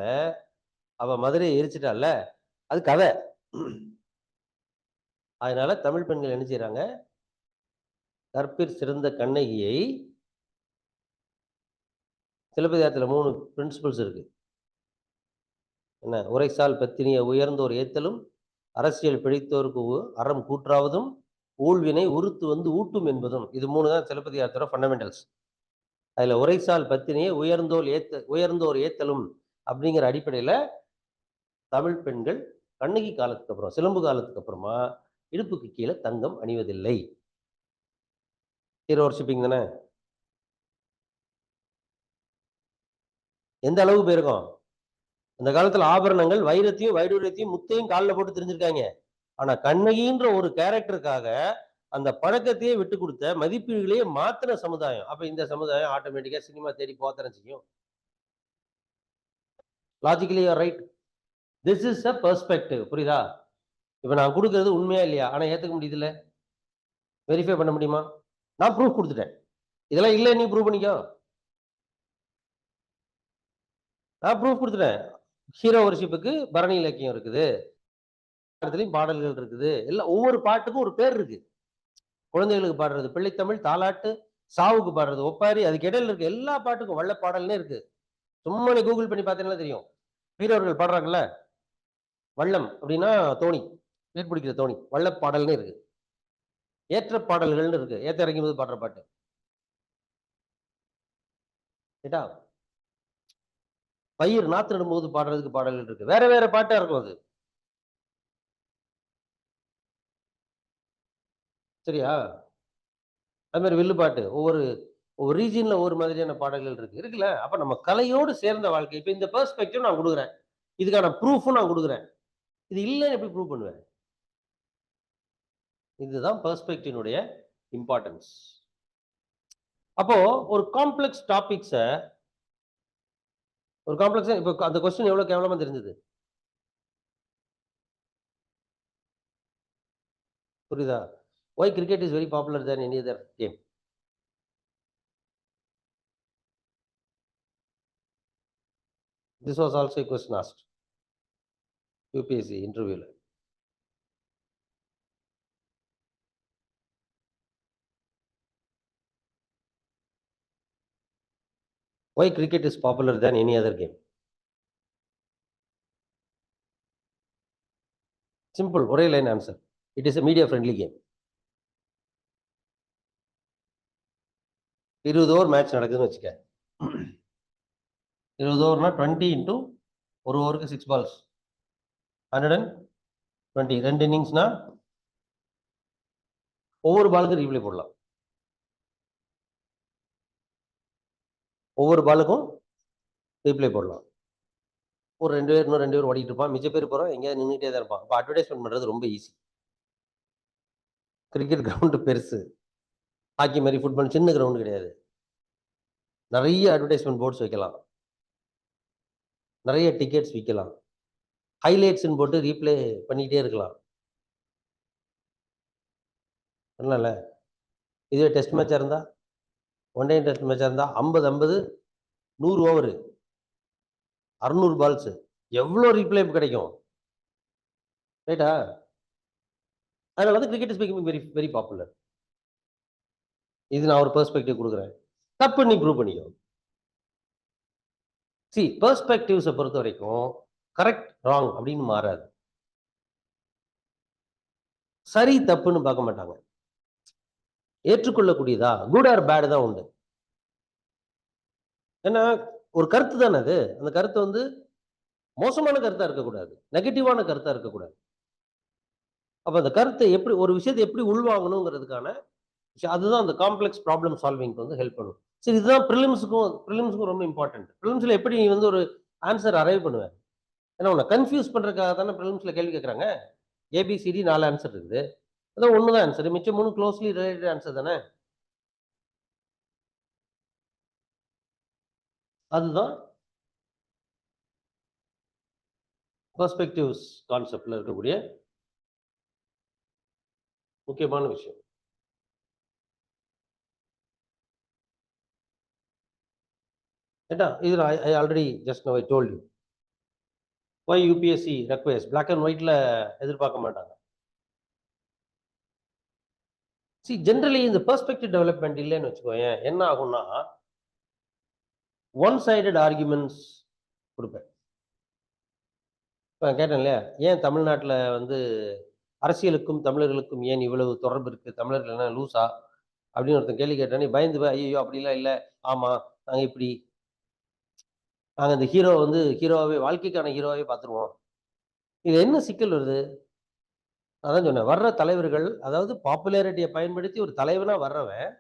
அவ மதுரையை எரிச்சிட்டால, அது கதை. அதனால தமிழ் பெண்கள் என்ன செய்யறாங்க, கற்பிற் சிறந்த கண்ணகியை, சிலப்பதிகாரத்துல 3 பிரின்சிபல்ஸ் இருக்கு. என்ன? உரைசால் பத்தினிய உயர்ந்தோர் ஏத்தலும், அரசியல் பிழைத்தோருக்கு அறம் கூற்றாவதும், ஊழ்வினை உறுத்து வந்து ஊட்டும் என்பதும். இது 3 தான் சிலப்பதிகாரத்தோட ஃபண்டமெண்டல்ஸ். அதுல உரைசால் பத்தினியை உயர்ந்தோர் ஏத்தலும் அப்படிங்கிற அடிப்படையில தமிழ் பெண்கள் கண்ணகி காலத்துக்கு அப்புறம், சிலம்பு காலத்துக்கு அப்புறமா இடுப்புக்கு கீழே தங்கம் அணிவதில்லை. ஹீரோ வொர்ஷிப்பிங் தானே. எந்த அளவுக்கு போயிருக்கோம்? அந்த காலத்துல ஆபரணங்கள் வைரத்தையும் வைடூரியத்தையும் முத்தையும் காலில் போட்டு தெரிஞ்சிருக்காங்க. ஆனா கண்ணகின்ற ஒரு கேரக்டருக்காக அந்த பழக்கத்தையே விட்டு கொடுத்த, மதிப்பீடுகளையே மாத்தின சமுதாயம். அப்ப இந்த சமுதாயம் ஆட்டோமேட்டிக்கா சினிமா தேடி போத்தனை செய்யும். Logically right. This is a perspective. புரியுதா? இப்ப நான் கொடுக்கறது உண்மையா இல்லையா? ஆனா ஏத்துக்க முடியுதுல்ல? வெரிஃபை பண்ண முடியுமா? நான் ப்ரூஃப் குடுத்துட்டேன். இதெல்லாம் இல்ல நீ ப்ரூவ் பண்ணிக்கோ. நான் ப்ரூஃப் குடுத்துட்டேன். ஹீரோ வொர்ஷிப்புக்கு பரணி இலக்கியம் இருக்குது. இடத்துலயும் பாடல்கள் இருக்குது. எல்லாம் ஒவ்வொரு பாட்டுக்கும் ஒரு பேர் இருக்கு. குழந்தைகளுக்கு பாடுறது பிள்ளைத்தமிழ், தாலாட்டு, சாவுக்கு பாடுறது ஒப்பாரி, அதுக்கு இடையில இருக்க எல்லா பாட்டுக்கும் வள்ளப்பாடல்னே இருக்கு. சும்மா நீ கூகுள் பண்ணி பார்த்தீங்கன்னா தெரியும். ஹீரோர்கள் பாடுறாங்கல்ல, வள்ளம் அப்படின்னா தோணி, நீர் பிடிக்கிற தோணி. வள்ளப்பாடல்னு இருக்கு. ஏற்ற பாடல்கள்னு இருக்கு. ஏத்த இறங்கும்போது பாடுற பாட்டு. ரைட்டா? பயிர் நாத்து நடும்போது பாடுறதுக்கு பாடல்கள் இருக்கு. வேற வேற பாட்டா இருக்கும் அது. சரியா? அது மாதிரி வில்லு பாட்டு. ஒவ்வொரு ஒவ்வொரு ரீஜியன்ல ஒவ்வொரு மாதிரியான பாடல்கள் இருக்கு. இருக்குல்ல? அப்ப நம்ம கலையோடு சேர்ந்த வாழ்க்கை. இப்ப இந்த பெர்ஸ்பெக்டிவ் நான் குடுக்குறேன். இதுக்கான ப்ரூஃப்பும் நான் குடுக்குறேன். இது இல்லன்னு எப்படி ப்ரூவ் பண்ணுவேன்? இதுதான் பெர்ஸ்பெக்டிவ்னுடைய இம்பார்ட்டன்ஸ். அப்போ ஒரு காம்ப்ளெக்ஸ் டாபிக்ஸ ஒரு காம்ப்ளெக்ஸா இப்ப அந்த கொஸ்டின் எவ்வளவு கேவலமா தெரிஞ்சது? புரியுதா? Why cricket is very popular than any other game? This was also a question asked. UPSC interviewல. Why cricket is popular than any other game? Simple, ஒரே line answer. It is a media friendly game. 20 over match நடக்குதுன்னு வச்சுக்க. 20 ஓவர்னா 20 into ஒரு ஓவருக்கு 6 balls. 120. 2 இன்னிங்ஸ்னா ஒவ்வொரு பாலுக்கும் replay போடலாம். ஒவ்வொரு பாலுக்கும் replay போடலாம். ஒரு 2 பேர் இன்னும் 2 பேர் ஓடிட்டு இருப்பான். மிச்ச பேர் போறோம் எங்கேயாவது நின்னுட்டே தான் இருப்பான். அப்ப அட்வர்டைஸ்மென்ட் பண்றது ரொம்ப ஈஸி. கிரிக்கெட் கிரவுண்ட் பெருசு. ஹாக்கி மாதிரி ஃபுட்பால் சின்ன கிரவுண்ட் கிடையாது. நிறைய அட்வர்டைஸ்மென்ட் போர்ட்ஸ் வைக்கலாம். நிறைய டிக்கெட்ஸ் விற்கலாம். ஹைலைட்ஸ்ன்னு போட்டு ரீப்ளே பண்ணிக்கிட்டே இருக்கலாம். அதனால இதுவே டெஸ்ட் மேட்சா இருந்தா, ஒன் டே டெஸ்ட் மேட்சா இருந்தா 50-50 100 ஓவர் 600 பால்ஸ் எவ்வளோ ரீப்ளே கிடைக்கும்? ரைட்டா? அதனால வந்து cricket is becoming very very popular. இது நான் ஒரு பெர்ஸ்பெக்டிவ் குடுக்குறேன். தப்பு நீ ப்ரூவ் பண்ணிக்கோ. பெர்ஸ்பெக்டிவ்ஸ பொறுத்தவரைக்கும் கரெக்ட், ராங் அப்படின்னு மாறாது. சரி, தப்புன்னு பார்க்க மாட்டாங்க. ஏற்றுக்கொள்ளக்கூடியதா, குட் ஆர் பேட் தான் உண்டு. ஏன்னா ஒரு கருத்து தானே அது. அந்த கருத்து வந்து மோசமான கருத்தா இருக்கக்கூடாது. நெகட்டிவான கருத்தா இருக்கக்கூடாது. அப்ப அந்த கருத்தை எப்படி ஒரு விஷயத்தை எப்படி உள்வாங்கணுங்கிறதுக்கான அதுதான் அந்த காம்ப்ளெக்ஸ் ப்ராப்ளம் சால்விங்க்கு வந்து ஹெல்ப் பண்ணும். சரி, இதுதான் பிரிலிம்ஸ்க்கும் ரொம்ப இம்பார்ட்டன்ட். பிரிலிம்ஸ்ல எப்படி நீ வந்து ஒரு ஆன்சர் அரைவ் பண்ணுவ? ஏன்னா உன்னை கன்ஃபியூஸ் பண்றதுக்காக தானே பிரிலிம்ஸ்ல கேள்வி கேட்கறாங்க. ஏபிசிடி 4 ஆன்சர் இருக்குது. அதான் ஒண்ணு தான் ஆன்சர். மிச்சம் 3 க்ளோஸ்லி ரிலேட்டட் ஆன்சர் தானே. அதுதான் பெர்ஸ்பெக்டிவ்ஸ் கான்செப்ட்ல இருக்கக்கூடிய முக்கியமான விஷயம். ஏட்டா இதுல I already just now I told you. Why UPSC requires black and ஒயிட்ல எதிர்பார்க்க மாட்டாங்க. ஜென்ரலி இந்த பெர்ஸ்பெக்டிவ் டெவலப்மெண்ட் இல்லைன்னு வச்சுக்கோயேன், என்ன ஆகும்னா ஒன் சைடட் ஆர்குமெண்ட்ஸ் கொடுப்பேன். இப்போ கேட்டேன் இல்லையா, ஏன் தமிழ்நாட்டில் வந்து அரசியலுக்கும் தமிழர்களுக்கும் ஏன் இவ்வளவு தொடர்பு இருக்கு, தமிழர்கள் என்ன லூசா அப்படின்னு ஒருத்தன் கேள்வி கேட்டானே பயந்து போய், ஐயோ அப்படிலாம் இல்லை, ஆமா நாங்கள் இப்படி நாங்கள் இந்த ஹீரோ வந்து ஹீரோவாகவே வாழ்க்கைக்கான ஹீரோவாகவே பார்த்துருவோம். இது என்ன சிக்கல் வருது? அதான் சொன்னேன், வர்ற தலைவர்கள் அதாவது பாப்புலாரிட்டியை பயன்படுத்தி ஒரு தலைவனா வர்றவன்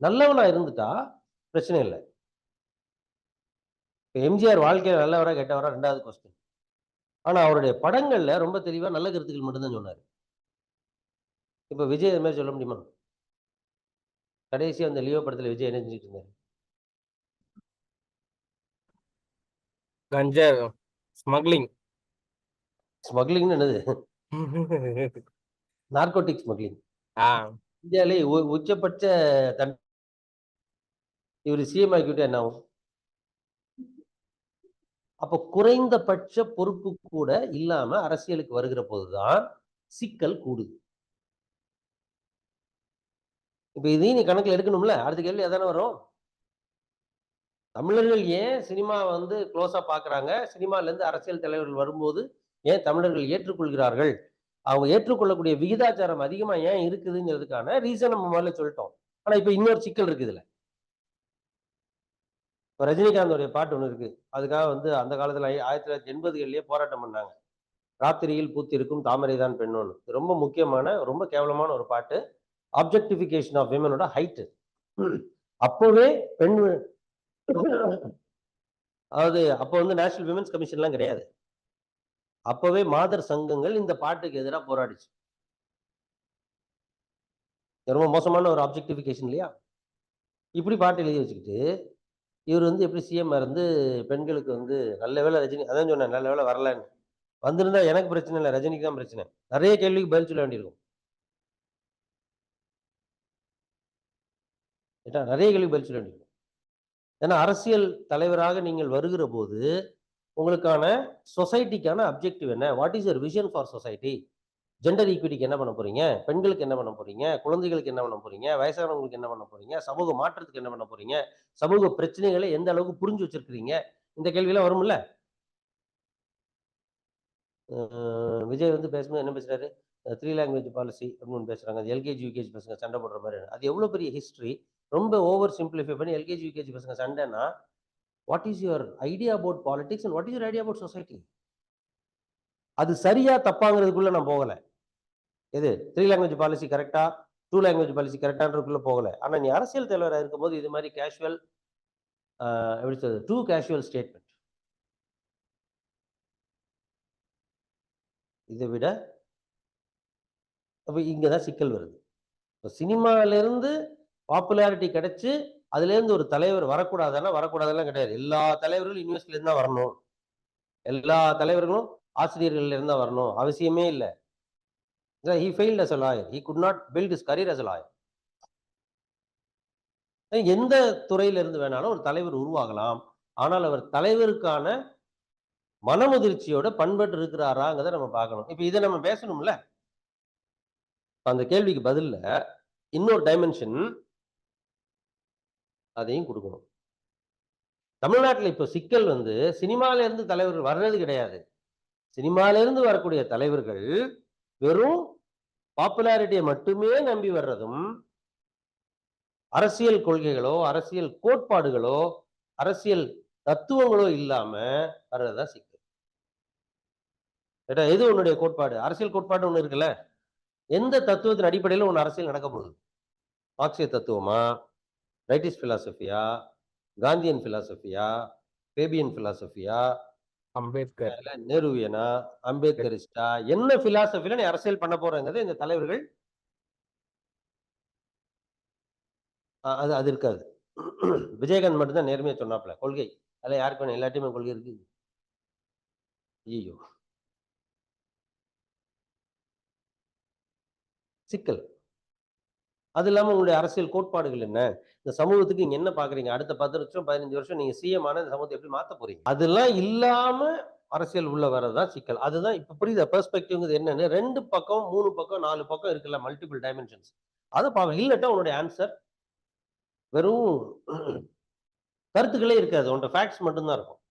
நல்லவனா இருந்துட்டா பிரச்சனை இல்லை. எம்ஜிஆர் வாழ்க்கையில நல்லவரா கெட்டவரா 2வது கொஸ்டின். ஆனா அவருடைய படங்கள்ல ரொம்ப தெளிவா நல்ல கருத்துக்கள் மட்டும்தான் சொன்னாரு. இப்ப விஜய் அது மாதிரி சொல்ல முடியுமா? கடைசியா அந்த லியோ படத்துல விஜய் என்ன செஞ்சுட்டு இருந்தாரு? கஞ்சா ஸ்மக்லிங். ஸ்மக்லிங்னு என்னது? நார்கோட்டிக் ஸ்மக்லிங் ஆ. இந்தியாவிலே உச்சபட்ச இவர் சிஎம் ஆக்கிவிட்டு என்ன ஆகும்? அப்ப குறைந்தபட்ச பொறுப்பு கூட இல்லாம அரசியலுக்கு வருகிற போதுதான் சிக்கல் கூடுது. இப்ப இதையும் நீ கணக்குல எடுக்கணும்ல. அடுத்த கேள்வி அதானே வரும். தமிழர்கள் ஏன் சினிமா வந்து க்ளோஸா பாக்குறாங்க? சினிமால இருந்து அரசியல் தலைவர்கள் வரும்போது ஏன் தமிழர்கள் ஏற்றுக்கொள்கிறார்கள்? அவங்க ஏற்றுக்கொள்ளக்கூடிய விகிதாச்சாரம் அதிகமா ஏன் இருக்குதுங்கிறதுக்கான ரீசன் நம்ம முதல்ல சொல்லிட்டோம். ஆனா இப்ப இன்னொரு சிக்கல் இருக்குது இதுல. இப்ப ரஜினிகாந்தோடைய பாட்டு ஒண்ணு இருக்கு. அதுக்காக வந்து அந்த காலத்துல 1980களிலேயே போராட்டம் பண்ணாங்க. ராத்திரியில் பூத்திருக்கும் தாமரை தான் பெண்ணோன்னு. ரொம்ப முக்கியமான, ரொம்ப கேவலமான ஒரு பாட்டு. ஆப்ஜெக்டிஃபிகேஷன் ஆஃப் விமனோட ஹைட். அப்பவே பெண் அதாவது அப்போ வந்து நேஷனல் விமென்ஸ் கமிஷன்லாம் கிடையாது. அப்பவே மாதர் சங்கங்கள் இந்த பாட்டுக்கு எதிராக போராடிச்சு. ரொம்ப மோசமான ஒரு ஆப்ஜெக்டிஃபிகேஷன் இல்லையா? இப்படி பாட்டு எழுதி வச்சுக்கிட்டு இவர் வந்து எப்படி சிஎம் இருந்து பெண்களுக்கு வந்து நல்ல வேலை ரஜினி அதான் சொன்னேன் நல்ல வேலை வரலன்னு. வந்திருந்தா எனக்கு பிரச்சனை இல்லை, ரஜினிக்கு தான் பிரச்சனை. நிறைய கேள்விக்கு பதில் சொல்ல வேண்டியிருக்கும். நிறைய கேள்விக்கு பதில் சொல்ல வேண்டியிருக்கும். ஏன்னா அரசியல் தலைவராக நீங்கள் வருகிற போது உங்களுக்கான சொசைட்டிக்கான அப்ஜெக்டிவ் என்ன? What is your vision for society? Gender ஈக்விட்டிக்கு என்ன பண்ண போறீங்க? பெண்களுக்கு என்ன பண்ண போறீங்க? குழந்தைகளுக்கு என்ன பண்ண போறீங்க? வயசானவங்களுக்கு என்ன பண்ண போறீங்க? சமூக மாற்றத்துக்கு என்ன பண்ண போறீங்க? சமூக பிரச்சனைகளை எந்த அளவுக்கு புரிஞ்சு வச்சிருக்கிறீங்க? இந்த கேள்வியெல்லாம் வரும்ல. விஜய் வந்து பேசும்போது என்ன பேசுறாரு? 3 லாங்குவேஜ் பாலிசி அப்படின்னு பேசுறாங்க. அது எல்கேஜி யூகேஜி பசங்க சண்டை போடுற மாதிரி. அது எவ்வளவு பெரிய ஹிஸ்டரி. ரொம்ப ஓவர் சிம்பிளிஃபை பண்ணி எல்கேஜி யூகேஜி பசங்க சண்டைன்னா what is your idea about politics and what is your idea about society? அது சரியா தப்பாங்கிறதுக்குள்ள நான் போகல. எது 3 லாங்குவேஜ் பாலிசி கரெக்டா 2 லாங்குவேஜ் பாலிசி கரெக்டான்றதுக்குள்ள போகல. ஆனா நீ அரசியல் தலைவராக இருக்கும்போது இது மாதிரி கேஷுவல் எப்படி சொல்றது டூ கேஷுவல் ஸ்டேட்மெண்ட் இதை விட அப்ப இங்கதான் சிக்கல் வருது. சினிமால இருந்து பாப்புலாரிட்டி கிடைச்சு அதுல இருந்து ஒரு தலைவர் வரக்கூடாதுன்னா வரக்கூடாதெல்லாம் கிடையாது. எல்லா தலைவர்களும் யூனிவர்சிட்டில இருந்தா வரணும், எல்லா தலைவர்களும் ஆசிரியர்கள் இருந்தா வரணும் அவசியமே இல்லை. He failed as a lawyer. He could not build his career as a lawyer. எந்த துறையில இருந்து வேணாலும் ஒரு தலைவர் உருவாகலாம். ஆனால் அவர் தலைவருக்கான மனமுதிர்ச்சியோட பண்பட்டு இருக்கிறாராங்கிறத நம்ம பார்க்கணும். இப்ப இதை நம்ம பேசணும்ல. அந்த கேள்விக்கு பதில்ல இன்னொரு டைமென்ஷன் அதையும் கொடுக்கணும். தமிழ்நாட்டில் இப்ப சிக்கல் வந்து சினிமால இருந்து தலைவர்கள் வர்றது கிடையாது. சினிமால இருந்து வரக்கூடிய தலைவர்கள் வெறும் பாப்புலாரிட்டியை மட்டுமே நம்பி வர்றதும் அரசியல் கொள்கைகளோ அரசியல் கோட்பாடுகளோ அரசியல் தத்துவங்களோ இல்லாம வர்றதுதான் சிக்கல். எது உன்னுடைய கோட்பாடு? அரசியல் கோட்பாடு ஒண்ணு இருக்குல்ல. எந்த தத்துவத்தின் அடிப்படையில் ஒன்னு அரசியல் நடக்க போகுது? மார்க்சிய தத்துவமா, ரைட்டிஸ்ட் பிலாசபியா, காந்தியன் பிலாசபியா, பேபியன் பிலாசபியா, அம்பேத்கர் நேருவியனா, அம்பேத்கரிஸ்டா, என்ன பிலாசபில நீ அரசியல் பண்ண போறங்கிறது இந்த தலைவர்கள் அது இருக்காது. விஜயகாந்த் மட்டும்தான் நேர்மையா சொன்னாப்ல கொள்கை. அதுல யாருக்கு வேணும்? எல்லாத்தையுமே கொள்கை இருக்கு. ஐயோ சிக்கல். அது இல்லாம உங்களுடைய அரசியல் கோட்பாடுகள் என்ன? இந்த சமூகத்துக்கு நீங்க என்ன பாக்குறீங்க? அடுத்த 10 வருஷம் 15 வருஷம் நீங்க சிஎம் ஆன இந்த சமூகத்தை எப்படி மாத்த போறீங்க? அதெல்லாம் இல்லாம அரசியல் உள்ள வர்றதுதான் சிக்கல். அதுதான் இப்ப புரியுத பெர்ஸ்பெக்டிவ் என்னன்னு 2 பக்கம் 3 பக்கம் 4 பக்கம் இருக்குல்ல, மல்டிபிள் டைமென்ஷன்ஸ். அதை பார்க்க. இல்லட்டா உன்னுடைய ஆன்சர் வெறும் கருத்துக்களே இருக்காது. உன்ட ஃபேக்ட்ஸ் மட்டும்தான் இருக்கும்.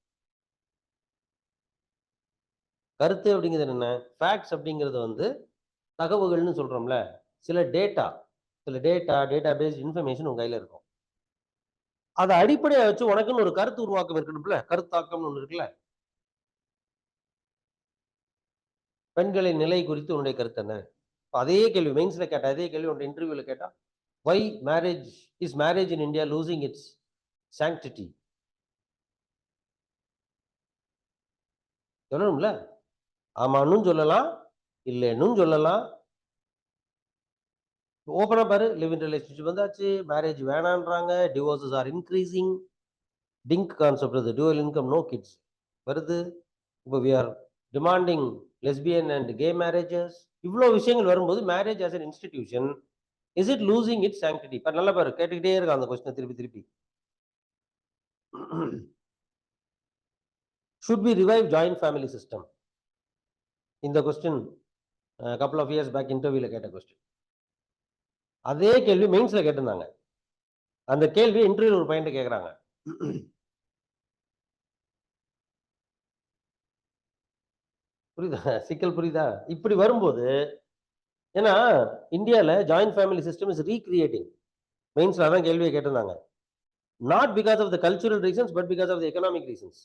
கருத்து அப்படிங்கிறது என்ன? ஃபேக்ட்ஸ் அப்படிங்கிறது வந்து தகவல்கள்னு சொல்றோம்ல. சில டேட்டா பேஸ் இன்ஃபர்மேஷன் உங்க கையில இருக்கும். அதை அடிப்படையா வச்சு உனக்குன்னு ஒரு கருத்து உருவாக்கம் இருக்கணும்ல. கருத்தாக்கம்னு ஒண்ணு இருக்குல்ல. பெண்களின் நிலை குறித்து உன்னுடைய கருத்து என்ன? அதே கேள்வி மெயின்ஸ்ல கேட்டா, அதே கேள்வி உன்னுடைய இன்டர்வியூல கேட்டா, why is marriage in India losing its sanctity? சொல்லணும்ல. ஆமான்னு சொல்லலாம், இல்லைன்னு சொல்லலாம். ஓப்பனா பாரு, லிவ் இன் ரிலேஷன்ஷிப் வந்தாச்சு, மேரேஜ் வேணான்றாங்க, divorces are increasing, DINK concept, dual income no kids வருது. இப்போ we are demanding lesbian and gay marriages, இவ்வளோ விஷயங்கள் வரும்போது marriage as an institution, is it losing its sanctity? நல்லா பாரு, கேட்டுக்கிட்டே இருக்கான் அந்த கொஸ்டின் திருப்பி திருப்பி. Should we revive joint family system? இந்த question couple of years back இன்டர்வியூல கேட்ட கொஸ்டின். அதே கேள்வி மெயின்ஸ்ல கேட்டிருந்தாங்க. அந்த கேள்வி இன்டர்வியூல ஒரு பாயிண்ட் கேட்கறாங்க. புரியுதா? சிக்கல் புரியுதா? இப்படி வரும்போது, ஏன்னா இந்தியால joint family system is recreating. மெயின்ஸ்ல அதான் கேள்வியை கேட்டிருந்தாங்க. Not because of the cultural reasons, but because of the economic reasons.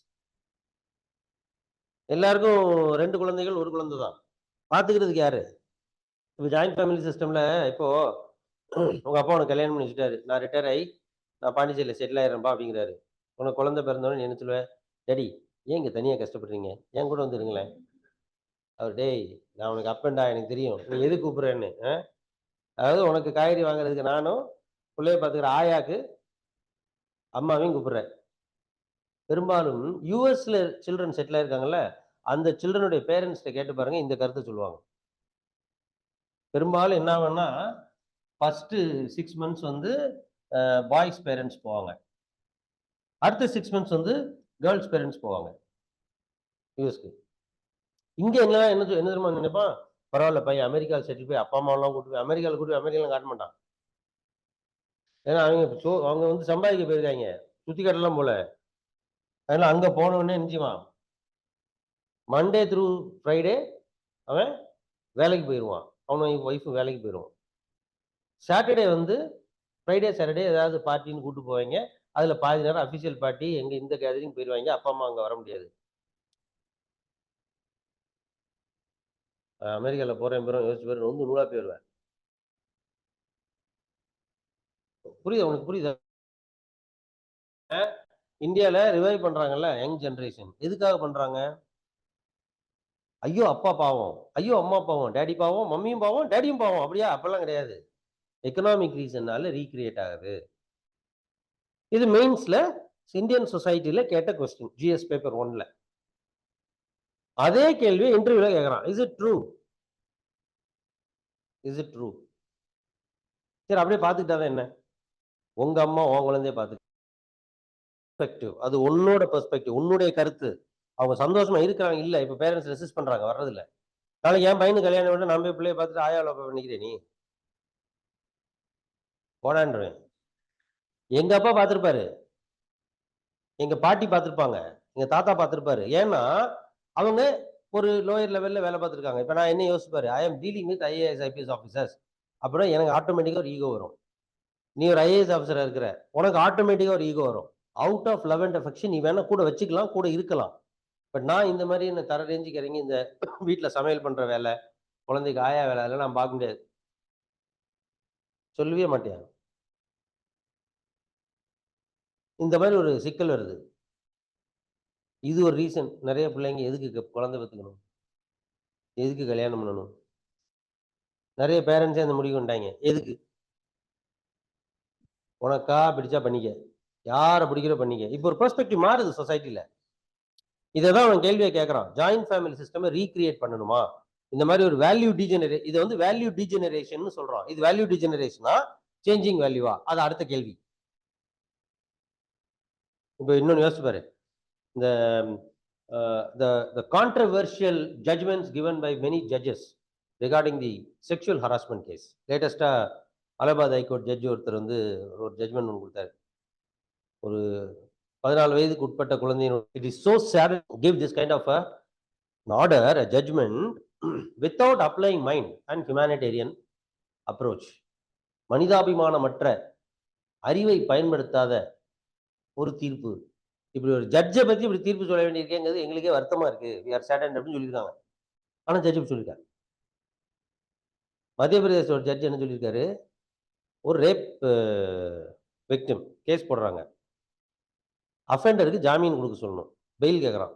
எல்லாருக்கும் 2 குழந்தைகள் 1 குழந்தை தான். பாத்துக்கிறதுக்கு யாரு? இப்போ ஜாயிண்ட் ஃபேமிலி சிஸ்டம்ல இப்போ உங்க அப்பா உனக்கு கல்யாணம் பண்ணி வச்சுட்டாரு, நான் ரிட்டையர் ஆகி நான் பாண்டிச்சேரியில செட்டில் ஆயிடுறேன்பா அப்படிங்கிறாரு. உனக்கு குழந்தை பிறந்தோடனே என்ன சொல்லுவேன்? டேடி ஏன் இங்க தனியா கஷ்டப்படுறீங்க, என் கூட வந்துருங்களேன். அவர் டேய் நான் உனக்கு அப்பன்டா, எனக்கு தெரியும் நீ எது கூப்பிடுறேன்னு. அதாவது உனக்கு காய்கறி வாங்குறதுக்கு நானும், பிள்ளைய பார்த்துக்கிற ஆயாக்கு அம்மாவையும் கூப்பிடுறேன். பெரும்பாலும் யூஎஸ்ல சில்ட்ரன் செட்டில் ஆயிருக்காங்கல்ல, அந்த சில்ட்ரனுடைய பேரண்ட்ஸ்ட கேட்டு பாருங்க, இந்த கருத்தை சொல்லுவாங்க. பெரும்பாலும் என்ன ஆகும்னா, ஃபர்ஸ்ட் 6 months வந்து பாய்ஸ் பேரண்ட்ஸ் போவாங்க, அடுத்த 6 months வந்து கேர்ள்ஸ் பேரண்ட்ஸ் போவாங்க யூஎஸ்க்கு. இங்க என்ன தெரியுமா நினைப்பான், பரவாயில்ல பையன் அமெரிக்காவில் செட்டில் போய் அப்பா அம்மாவெல்லாம் கூட்டு போய் அமெரிக்காவில் கூட்டு போய் அமெரிக்காலாம் காட்ட மாட்டான். ஏன்னா அவங்க வந்து சம்பாதிக்க போயிருக்காங்க, சுத்தி காட்டலாம் போல. அதனால அங்க போனவொடனே நினைச்சுவான், மண்டே த்ரூ ஃப்ரைடே அவன் வேலைக்கு போயிடுவான், அவனும் ஒய்ஃபு வேலைக்கு போயிடுவான். சாட்டர்டே வந்து ஃப்ரைடே சாட்டர்டே ஏதாவது பார்ட்டின்னு கூட்டு போவாங்க, அதுல பாதி நேரம் அஃபிஷியல் பார்ட்டி எங்க இந்த கேதரிங் போயிடுவாங்க, அப்பா அம்மா அங்க வர முடியாது. அமெரிக்கால போறேன் யோசிச்சு பேர் வந்து நூலா போயிடுவேன். புரியுதா உனக்கு? புரியுதா? இந்தியால ரிவைவ் பண்றாங்கல்ல யங் ஜெனரேஷன், எதுக்காக பண்றாங்க? ஐயோ அப்பா பாவம், ஐயோ அம்மா பாவம், டேடி பாவம், மம்மியும் பாவம், டேடியும் பாவம், அப்படியா? அப்பெல்லாம் கிடையாது. எக்கனாமிக் ரீசன்னால ரீக்ரியேட் ஆகுது. இது மெயின்ஸ்ல இந்தியன் சொசைட்டில கேட்ட கொஸ்டின், ஜிஎஸ் பேப்பர் 1ல. அதே கேள்வி இன்டர்வியூல கேக்குறான். Is it true? Is it true? சரி அப்படியே பார்த்துக்கிட்டாதான் என்ன? உங்க அம்மா உன் குழந்தைய பார்த்து, அது உன்னோட பெர்ஸ்பெக்டிவ், உன்னுடைய கருத்து. அவங்க சந்தோஷமா இருக்கிறாங்க இல்ல, இப்ப பேரண்ட்ஸ் ரெசிஸ்ட் பண்றாங்க, வர்றது இல்ல. நாளைக்கு என் பையனுக்கு கல்யாணம் பண்ணி நான் போய் பிள்ளைய பார்த்துட்டு ஆயாவில் பண்ணிக்கிறேன், நீ போடான்றேன். எங்க அப்பா பார்த்திருப்பாரு, எங்க பாட்டி பார்த்திருப்பாங்க, எங்க தாத்தா பார்த்திருப்பாரு. ஏன்னா அவங்க ஒரு லோயர் லெவல்ல வேலை பார்த்துருக்காங்க. இப்ப நான் என்ன யோசிப்பாரு, I am dealing with IAS IPS officers. அப்புறம் எனக்கு ஆட்டோமேட்டிக்கா ஒரு ஈகோ வரும். நீ ஒரு ஐஏஎஸ் ஆஃபீஸரா இருக்கிற, உனக்கு ஆட்டோமேட்டிக்கா ஒரு ஈகோ வரும். Out of love and affection நீ வேணா கூட வச்சுக்கலாம், கூட இருக்கலாம். பட் நான் இந்த மாதிரி என்ன தர ரேஞ்சுக்கு இறங்கி இந்த வீட்டுல சமையல் பண்ற வேலை, குழந்தைக்கு ஆயா வேலை அதெல்லாம் நான் பார்க்க முடியாது, சொல்லவே மாட்டேன். இந்த மாதிரி ஒரு சிக்கல் வருது. இது ஒரு ரீசன். நிறைய பிள்ளைங்க எதுக்கு குழந்தை பெற்றுக்கணும், எதுக்கு கல்யாணம் பண்ணணும், நிறைய பேரண்ட்ஸே அந்த முடிவு கொண்டாங்க. எதுக்கு? உனக்கா பிடிச்சா பண்ணிக்க, யாரை பிடிக்கிற பண்ணிக்க. இப்போ ஒரு பெர்ஸ்பெக்டிவ் மாறுது சொசைட்டில. இதைதான் அவன் கேள்வியை கேட்கறான். ஜாயிண்ட் ஃபேமிலி சிஸ்டம் ரீக்ரியேட் பண்ணணுமா? இந்த மாதிரி ஒரு வேல்யூ டிஜெனரே, இதை வந்து வேல்யூ டிஜெனரேஷன் சொல்றான். இது வேல்யூ டிஜெனரேஷனா சேஞ்சிங் வேல்யூவா? அது அடுத்த கேள்வி. இப்போ இன்னொன்னு யோசிச்சு பாரு, இந்த the controversial judgments given by many judges regarding the sexual harassment case. லேட்டஸ்டா அலகாபாத் ஹைகோர்ட் ஜட்ஜ் ஒருத்தர் வந்து ஒரு ஜட்ஜ்மெண்ட் ஒன்று கொடுத்தாரு. ஒரு 14 வயதுக்கு உட்பட்ட குழந்தையின், it is so sad to give this kind of an order, a judgment without applying mind and humanitarian approach. மனிதாபிமானமற்ற, அறிவை பயன்படுத்தாத ஒரு தீர்ப்பு. இப்படி ஒரு ஜட்ஜை பத்தி இப்படி தீர்ப்பு சொல்ல வேண்டியிருக்கேங்கிறது எங்களுக்கே வருத்தமா இருக்கு. we are saddened அப்படின்னு சொல்லியிருக்காங்க. ஆனா ஜட்ஜ் இப்படி சொல்லியிருக்காரு. மத்திய பிரதேச ஒரு ஜட்ஜ் என்ன சொல்லியிருக்காரு, ஒரு ரேப் விக்டிம் கேஸ் போடுறாங்க, அஃபெண்டருக்கு ஜாமீன் கொடுக்க சொல்லணும், பெயில் கேட்குறான்.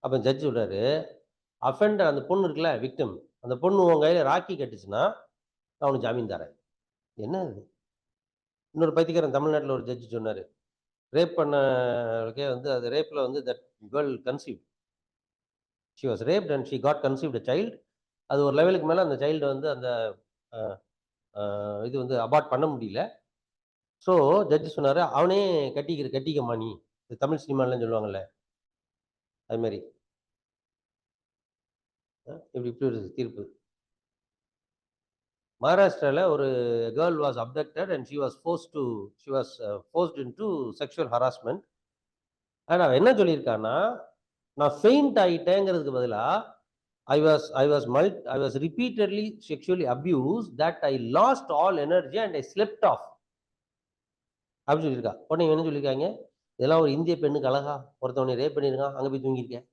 அப்போ ஜட்ஜ் சொல்றாரு, அஃபெண்டர் அந்த பொண்ணு இருக்குல்ல விக்டிம், அந்த பொண்ணு உன் கையில ராக்கி கட்டுச்சுன்னா நான் அவனுக்கு ஜாமீன் தரேன். என்ன இது? இன்னொரு பைத்தியக்காரன் தமிழ்நாட்டில் ஒரு ஜட்ஜ் சொன்னாரு, ரேப் பண்ணக்கே வந்து அது ரேப்ல வந்து that girl conceive, she was raped and she got conceived a child. அது ஒரு லெவலுக்கு மேல அந்த சைல்டு வந்து அந்த இது வந்து அபார்ட் பண்ண முடியல. ஸோ ஜட்ஜ் சொன்னாரு, அவனே கட்டிக்கம்மா நீ. தமிழ் சினிமாலாம் சொல்லுவாங்கல்ல, அது மாதிரி இப்படி ஒரு தீர்ப்பு. மகாராஷ்டிரால ஒரு girl was abducted and she was forced into sexual harassment. ஆனா அவன் என்ன சொல்லியிருக்கான்னா, நான் ஃபெயிண்ட் ஆயிட்டேங்கிறதுக்கு பதிலா I was repeatedly sexually abused that I lost all energy and I slept off. அப்படின்னு சொல்லியிருக்கா. உடனே என்ன சொல்லியிருக்காங்க, இதெல்லாம் ஒரு இந்திய பெண்ணுக்கு அழகா, ஒருத்தவனை ரேப் பண்ணியிருக்கான், அங்க போய் தூங்கியிருக்கேன்.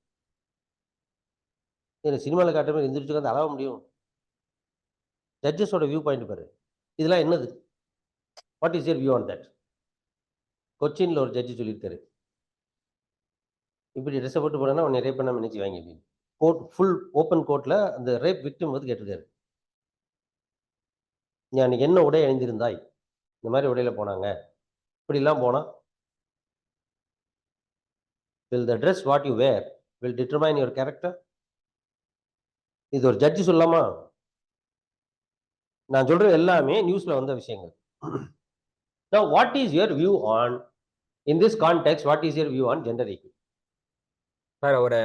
சினிமாவில் காட்டுற மாதிரி எந்திரிச்சு உட்காந்து அழக முடியும்? ஜட்ஜஸோட வியூ பாயிண்ட் பாரு. இதெல்லாம் என்னது? What is your view on that? கொச்சின்ல ஒரு ஜட்ஜி சொல்லியிருக்காரு, இப்படி ட்ரெஸ்ஸை போட்டு போனா உன்னை ரேப் பண்ணாம நினைச்சு வாங்கி அப்படின்னு. கோர்ட் ஃபுல் ஓப்பன் கோர்ட்ல அந்த ரேப் விக்டிம் வந்து கேட்டிருக்காரு, நீ அன்னைக்கு என்ன உடை அணிந்திருந்தாய்? இந்த மாதிரி உடையில போனாங்க, இப்படிலாம் போனா will the dress what you wear will determine your character? இது ஒரு ஜட்ஜி சொல்லாமா? நான் சொல்றது எல்லாமே நியூஸ்ல வந்த விஷயங்கள். Now what is your view on, in this context, what is your view on gender equality? Sir ஒரு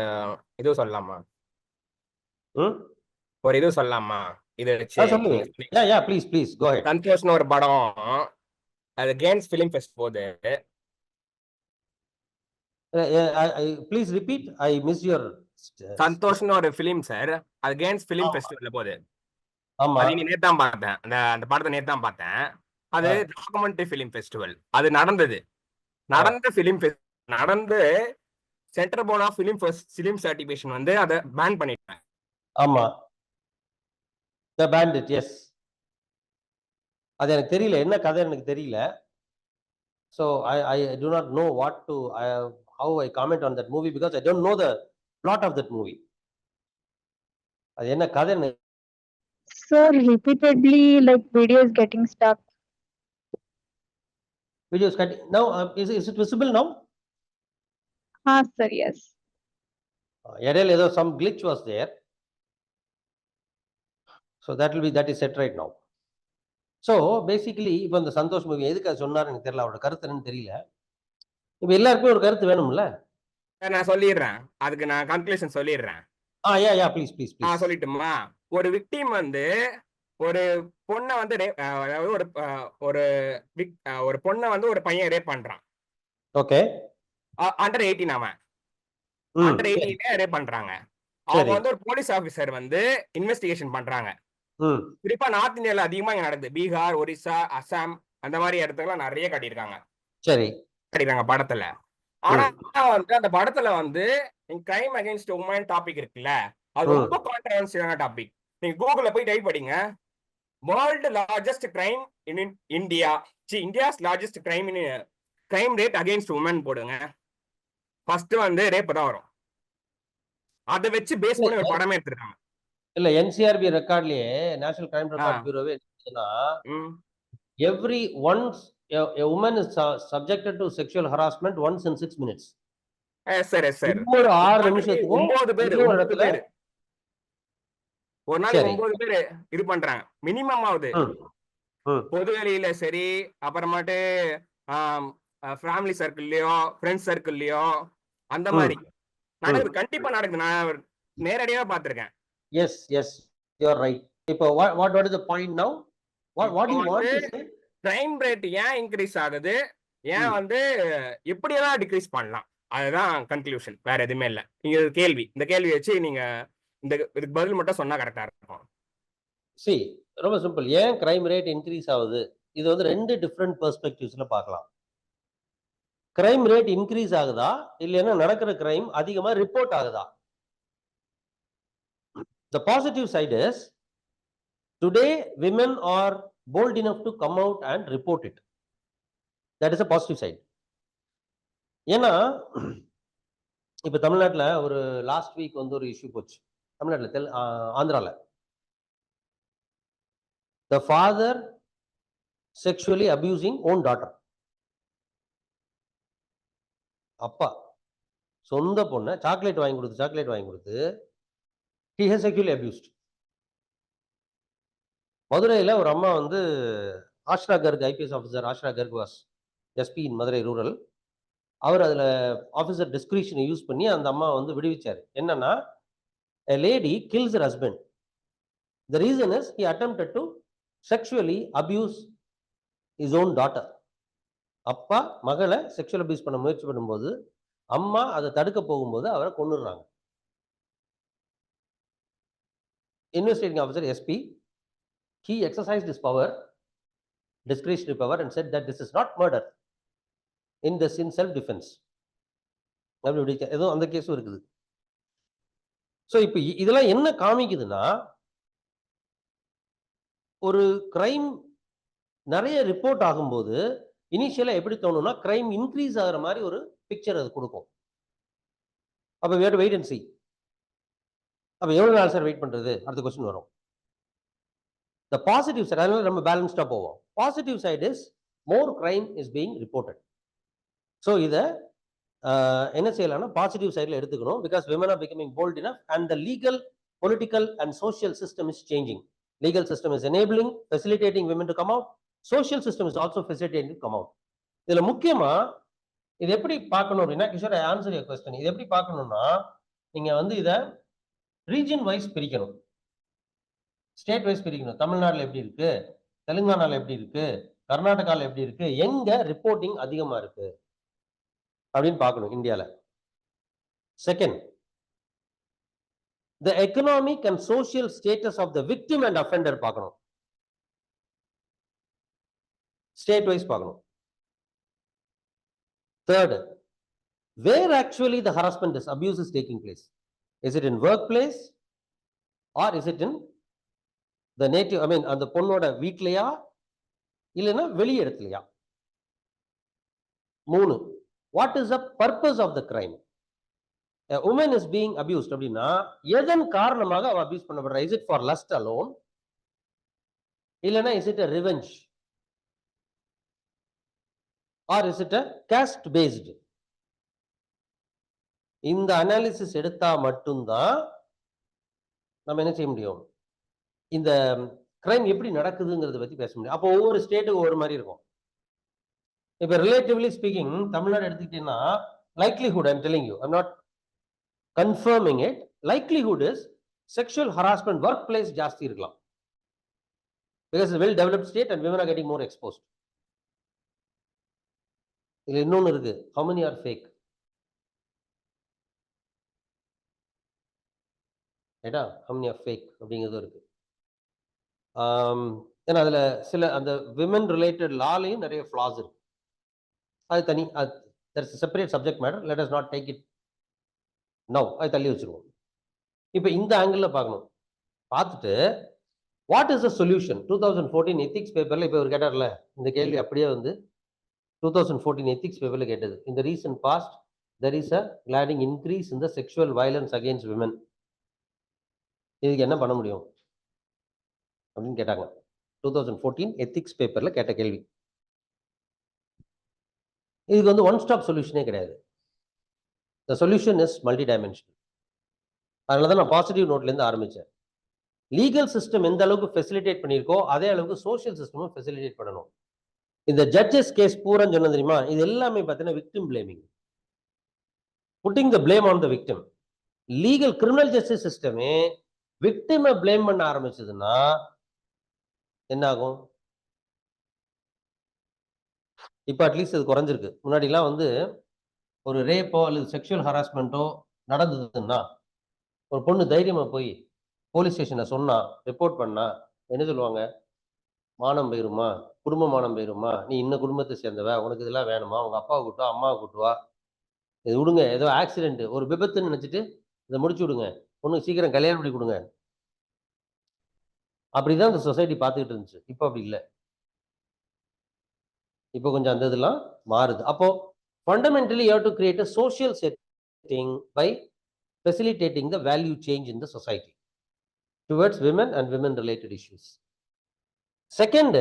இது சொல்லலாமா? ஒரு இது சொல்லலாமா? இது சொல்லுங்க. Please go ahead. சந்தோஷ்னு ஒரு படம் அது கேன்ஸ் ஃபிலிம் ஃபெஸ்ட் போகுது. Please repeat, I miss your. சந்தோஷ்னு ஒரு ஃபிலிம் சார், அது கேன்ஸ் ஃபிலிம் ஃபெஸ்டிவல்ல போகுது. ஆமா, அது நீ நேத்தான் பார்த்தேன், அந்த படத்தை நேத்தான் பார்த்தேன். அது டாக்குமெண்ட்ரி ஃபிலிம் ஃபெஸ்டிவல். அது நடந்த ஃபிலிம் நடந்து central board of film certification வந்து அதை பேன் பண்ணிட்டாங்க. ஆமா, the bandit, yes. அது எனக்கு தெரியல, என்ன கதை எனக்கு தெரியல. So I do not know how I comment on that movie because I don't know the plot of that movie. அது என்ன கதை? Sir, repeatedly like video is getting stuck. Video is cutting now. Is it visible now? Sir, yes. Either some glitch was there, so that is set right now. So basically இப்போ இந்த Santhosh movie எதுக்கு சொன்னாரு எனக்கு தெரியல, அவரோட கருத்து என்னன்னு தெரியல. இப்போ எல்லாருக்கும் ஒரு கருத்து வேணும்ல. நான் சொல்லிடுறேன், அதுக்கு நான் கன்க்ளூஷன் சொல்லிடுறேன். ப்ளீஸ் சொல்லிட்டுமா? ஒரு விக்டிம் வந்து ஒரு பொண்ணை வந்து ஒரு பொண்ணை வந்து ஒரு பையன் ரேப் பண்றான். ஓகே, அண்டர் 18 அவன் அண்டர் 18 ரேப் பண்றாங்க. அவங்க வந்து ஒரு போலீஸ் ஆபீசர் வந்து இன்வெஸ்டிகேஷன் பண்றாங்க. குறிப்பா நார்த் இந்தியால அதிகமா இங்க நடக்குது. பீகார், ஒரிசா, அசாம் அந்த மாதிரி இடத்துக்குலாம் நிறைய காட்டியிருக்காங்க. சரி, காட்டிருக்காங்க படத்துல. ஆனா வந்து அந்த படத்துல வந்து கிரைம் அகைன்ஸ்ட் உமன் டாபிக் இருக்குல்ல, அது ரொம்ப கான்ட்ரோவர்சியலான டாபிக். நீங்க கூகுள்ல போய் டைப் படிங்க, world largest crime in India, India's largest crime rate against woman போடுங்க. ஃபர்ஸ்ட் வந்து ரேப் தான் வரும். அதை வச்சு பேஸ் பண்ணி ஒரு படமே எடுத்திருக்காங்க. இல்ல, என்சிஆர்பி ரெக்கார்ட்லயே, நேஷனல் கிரைம் ரெக்கார்ட் பியூரோவே என்னன்னா, every once a woman is subjected to sexual harassment once in 6 minutes. சரி சார், ஒரு 6 நிமிஷத்துக்கு 9 பேர் ஒரு நாள் 9 பேர் இது பண்றாங்க மினிமம் ஆகுது. பொதுவெளியில சரி, அப்புறமாட்டு ஃபேமிலி சர்க்கிள்லயோ ஃப்ரெண்ட்ஸ் சர்க்கிள்லயோ அந்த மாதிரி நடக்குது. கண்டிப்பா நடக்குது, நான் நேரடியாக பார்த்திருக்கேன். Yes, you are right. இப்போ what is the point now? What do you want to say? Crime rate ஏன் இன்க்ரீஸ் ஆகுது, ஏன் வந்து எப்படியெல்லாம் டிக்ரீஸ் பண்ணலாம், அதுதான் கன்க்ளூஷன், வேற எதுவுமே இல்லை. நீங்க கேள்வி, இந்த கேள்வி வச்சு நீங்க இதுக்கு பதில் மட்டும் சொன்னா கரெக்டா இருக்கும். See, ரொம்ப சிம்பிள். ஏன் கிரைம் ரேட் இன்க்ரீஸ் ஆகுது, இது வந்து 2 டிஃப்ரெண்ட் பெர்ஸ்பெக்டிவ்ஸ்ல பார்க்கலாம். கிரைம் ரேட் இன்க்ரீஸ் ஆகுதா, இல்லைன்னா நடக்கிற கிரைம் அதிகமா ரிப்போர்ட் ஆகுதா? The positive side is, today women are bold enough to come out and report it. That is a positive side. ஏன்னா இப்ப தமிழ்நாட்டுல ஒரு லாஸ்ட் வீக் வந்து ஒரு இஷ்யூ போச்சு. தமிழ்நாட்டுல ஆந்திரால the father sexually abusing own daughter. அப்பா சொந்த பொண்ணை சாக்லேட் வாங்கி கொடுத்து he has sexually abused. மதுரையில் ஒரு அம்மா வந்து Asra Garg, IPS officer Asra Garg was SP in Madurai rural. அவர் அதில் ஆஃபீஸர் டிஸ்கிரிப்ஷனை யூஸ் பண்ணி அந்த அம்மா வந்து விடுவிச்சார். என்னன்னா, a lady kills her husband. The reason is he attempted to sexually abuse his own daughter. அப்பா மகளை செக்ஷுவல் அபியூஸ் பண்ண முயற்சி பண்ணும்போது அம்மா அதை தடுக்க போகும்போது அவரை கொன்னுடுறாங்க. Investigating officer SP, he exercised his power, discretionary power, and said that this is not murder, in self defense. அப்படி ஏதோ அந்த கேஸும் இருக்குது. ஸோ இப்போ இதெல்லாம் என்ன காமிக்குதுன்னா, ஒரு கிரைம் நிறைய ரிப்போர்ட் ஆகும்போது இனிஷியலா எப்படி தோணும்னா, கிரைம் இன்க்ரீஸ் ஆகிற மாதிரி ஒரு பிக்சர் அது கொடுக்கும். அப்போ we have to wait and see. அப்போ எவ்வளவு நாள் சார் வெயிட் பண்றது? அடுத்த கொஸ்டின் வரும். The positive side, அதனால நம்ம பேலன்ஸ்டா போவோம். Positive side is more crime is being reported. So இத என்ன செய்யலாம்னா பாசிட்டிவ் சைடில் எடுத்துக்கணும். Because women are becoming bold enough and the legal, political and social system is changing. Legal system is enabling, facilitating women to come out. Social system is also facilitating to come out. இதுல முக்கியமா இது எப்படி பார்க்கணும் அப்படின்னா, Kishore answer your question. இது எப்படி பார்க்கணும்னா, நீங்க வந்து இத ரீஜன் வைஸ் பிரிக்கணும், ஸ்டேட் வைஸ் பிரிக்கணும். தமிழ்நாடுல எப்படி இருக்கு, தெலுங்கானால எப்படி இருக்கு, கர்நாடகால எப்படி இருக்கு, எங்க ரிப்போர்ட்டிங் அதிகமா இருக்கு அப்படின்னு பார்க்கணும் இந்தியால. Second, the economic and social status of the victim and offender பார்க்கணும், ஸ்டேட் வைஸ் பார்க்கணும். Third, where actually the harassment is, abuse is taking place. Is it in workplace or is it in the native, I mean அந்த பொண்ணோட வீட்லயா இல்லைன்னா வெளி இடத்துலயா? மூணு, what is the purpose of the crime? A woman is being abused அப்படின்னா எதன் காரணமாக அவ abuse பண்ணப்படுறா? Is it for lust alone? இல்லைன்னா is it a revenge? Or is it a caste based? இந்த அனாலிசிஸ் எடுத்தா மட்டும்தான் நம்ம என்ன செய்ய முடியும், இந்த கிரைம் எப்படி நடக்குதுங்கிறத பத்தி பேச முடியும். அப்போ ஒவ்வொரு ஸ்டேட்டுக்கு ஒவ்வொரு மாதிரி இருக்கும். இப்ப ரிலேட்டிவ்லி ஸ்பீக்கிங் தமிழ்நாடு எடுத்துக்கிட்டீங்கன்னா, likelihood, I'm telling you, I'm not confirming it, likelihood is sexual harassment workplace ஜாஸ்தி இருக்கலாம். Because it's a well developed state and women are getting more exposed. இதுல இன்னொன்னு இருக்கு, how many are fake? ஏடா how many are fake அப்படிங்கிறது இருக்கு. ஏன்னா அதுல சில அந்த விமன் ரிலேட்டட் லாலையும் நிறைய ஃபிளாஸ் இருக்கு. அது தனி, there's a separate subject matter, let us not take it now. அது தள்ளி வச்சிருவோம். இப்போ இந்த ஆங்கிள் பார்க்கணும். பார்த்துட்டு what is the solution? 2014 ethics பேப்பர்ல இப்போ ஒரு கேட்டார்ல இந்த கேள்வி, அப்படியே வந்து 2014 எத்திக்ஸ் பேப்பர்ல கேட்டது. இந்த recent past there is a glaring increase in the sexual violence against women. இதுக்கு என்ன பண்ண முடியும் அப்படின்னு கேட்டாங்க. 2014 எத்திக்ஸ் பேப்பர்ல கேட்ட கேள்வி. இதுக்கு வந்து ஒன் ஸ்டாப் சொல்யூஷனே கிடையாது. The solution is multi-dimensional. அதனால தான் நான் பாசிட்டிவ் நோட்ல இருந்து ஆரம்பிச்சேன். லீகல் சிஸ்டம் எந்த அளவுக்கு ஃபெசிலிட்டேட் பண்ணியிருக்கோ அதே அளவுக்கு சோஷியல் சிஸ்டமும் ஃபெசிலிட்டேட் பண்ணணும். இந்த ஜட்ஜஸ் கேஸ் பூரா சொன்ன தெரியுமா, இது எல்லாமே பார்த்தீங்கன்னா victim blaming, putting the blame on the victim. Legal criminal justice சிஸ்டமே விக்டிமை பிளேம் பண்ண ஆரம்பிச்சதுன்னா என்ன ஆகும்? இப்போ அட்லீஸ்ட் இது குறைஞ்சிருக்கு. முன்னாடிலாம் வந்து ஒரு ரேப்போ அல்லது செக்ஷுவல் ஹராஸ்மெண்ட்டோ நடந்ததுன்னா ஒரு பொண்ணு தைரியமா போய் போலீஸ் ஸ்டேஷனை சொன்னா, ரிப்போர்ட் பண்ணா என்ன சொல்லுவாங்க? மானம் போயிருமா, குடும்ப மானம் போயிருமா, நீ இன்னும் குடும்பத்தை சேர்ந்தவ, உனக்கு இதெல்லாம் வேணுமா, உங்க அப்பாவை கூட்டுவா, அம்மாவை கூட்டுவா, இது விடுங்க, ஏதோ ஆக்சிடென்ட் ஒரு விபத்துன்னு நினைச்சிட்டு இதை முடிச்சு விடுங்க, பொண்ணுக்கு சீக்கிரம் கல்யாணம் பண்ணி கொடுங்க. அப்படிதான் இந்த சொசைட்டி பார்த்துக்கிட்டு இருந்துச்சு. இப்போ அப்படி இல்லை. இப்போ கொஞ்சம் அந்த இதெல்லாம் மாறுது. அப்போ fundamentally you have to create a social setting by facilitating the value change in the society towards women and women related issues. Second,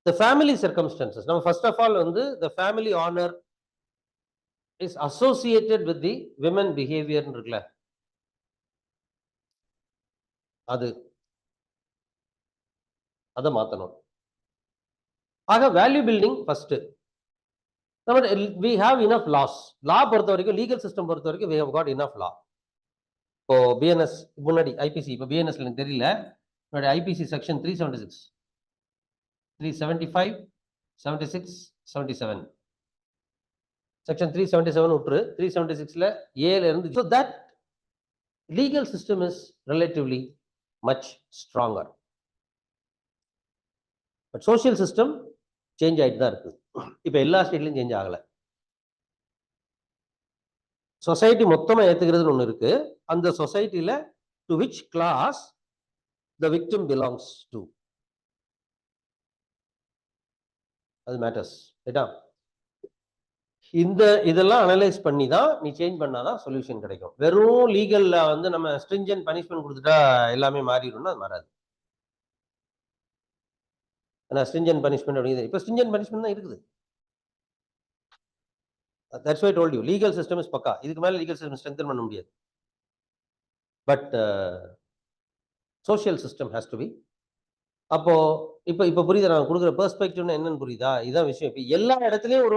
the family circumstances. Now first of all வந்து the family honor is associated with the women behavior இருக்குல்ல, அதை மாத்தணும். ஆக value building first. we have enough laws. law பொறுத்த வரைக்கும், legal system பொறுத்த வரைக்கும் we have got enough law. இப்போ பிஎன்எஸ் முன்னாடி ஐபிசி, இப்போ பிஎன்எஸ்ல எனக்கு தெரியல, முன்னாடி ஐபிசி செக்ஷன் 376, 375, 76, 77, செக்ஷன் 377 விட்டுரு, 376ல ஏல இருந்து. so that legal system is relatively much stronger. but social system change ஆயிட்டு தான் இருக்கு. இப்ப எல்லா ஸ்டேட்லயும் சேஞ்ச் ஆகல. சொசைட்டி மொத்தமா ஏத்துக்கிறதுன்னு ஒண்ணு இருக்கு. அந்த சொசைட்டில to which class the victim belongs to, அது மேட்டர்ஸ். ரைட்டா? இதெல்லாம் அனலைஸ் பண்ணி தான் நீ சேஞ்ச் பண்ணாதான் சொல்யூஷன் கிடைக்கும். வெறும் லீகல்ல வந்து நம்ம ஸ்ட்ரிஞ்சன்ட் பனிஷ்மெண்ட் கொடுத்துட்டா எல்லாமே மாறிடும்னா அது மாறாது. ஸ்ட்ரிஞ்சன்ட் பனிஷ்மெண்ட் அப்படிங்கிறது இப்போ ஸ்ட்ரிஞ்சன்ட் பனிஷ்மெண்ட் தான் இருக்குது. That's why I told you legal system is பக்கா. இதுக்கு மேல legal system strengthen பண்ண முடியாது. But social system has to be. அப்போ இப்போ புரியுதா நான் கொடுக்குற பெர்ஸ்பெக்டிவ்னா என்னன்னு புரியுதா? இதான் விஷயம். இப்போ எல்லா இடத்துலயும்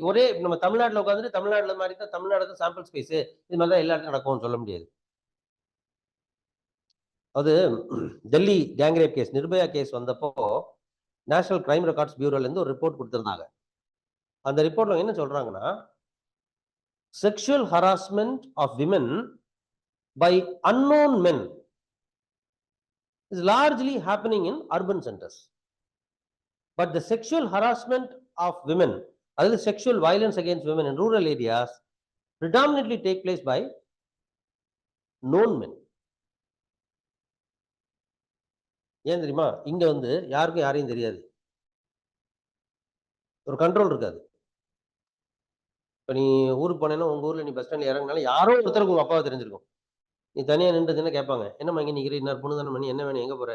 ஒரே நம்ம தமிழ்நாட்டில் உட்காந்துட்டு தமிழ்நாட்டில் மாதிரி தான், தமிழ்நாடு சாம்பிள் ஸ்பேஸ், இது மாதிரி தான் எல்லா இடத்துலையும் நடக்கும்னு சொல்ல முடியாது. அது Delhi gangrape case, Nirbhaya case வந்தப்போ நேஷனல் கிரைம் ரெக்கார்ட்ஸ் பியூரோல இருந்து ஒரு ரிப்போர்ட் கொடுத்திருந்தாங்க. அந்த ரிப்போர்ட்ல என்ன சொல்றாங்கன்னா, sexual harassment of women by unknown men is largely happening in urban centres. But the sexual harassment of women, அதாவது sexual violence against women in rural areas predominantly take place by known men. ஏன் தெரியுமா? இங்க வந்து யாருக்கும் யாரையும் தெரியாது, ஒரு control இருக்காது. இப்ப நீ ஊருக்கு போனேன்னா, உங்க ஊர்ல நீ பஸ் ஸ்டாண்ட்ல இறங்கினாலும் யாரோ ஒருத்தருக்கு உங்க அப்பாவை தெரிஞ்சிருக்கும். நீ தனியா நின்றுதுன்னா கேட்பாங்க, என்னம்மா இங்க நிக்கிற, இன்னொரு பொண்ணு தானே பண்ணி, என்ன வேணும், எங்க போற,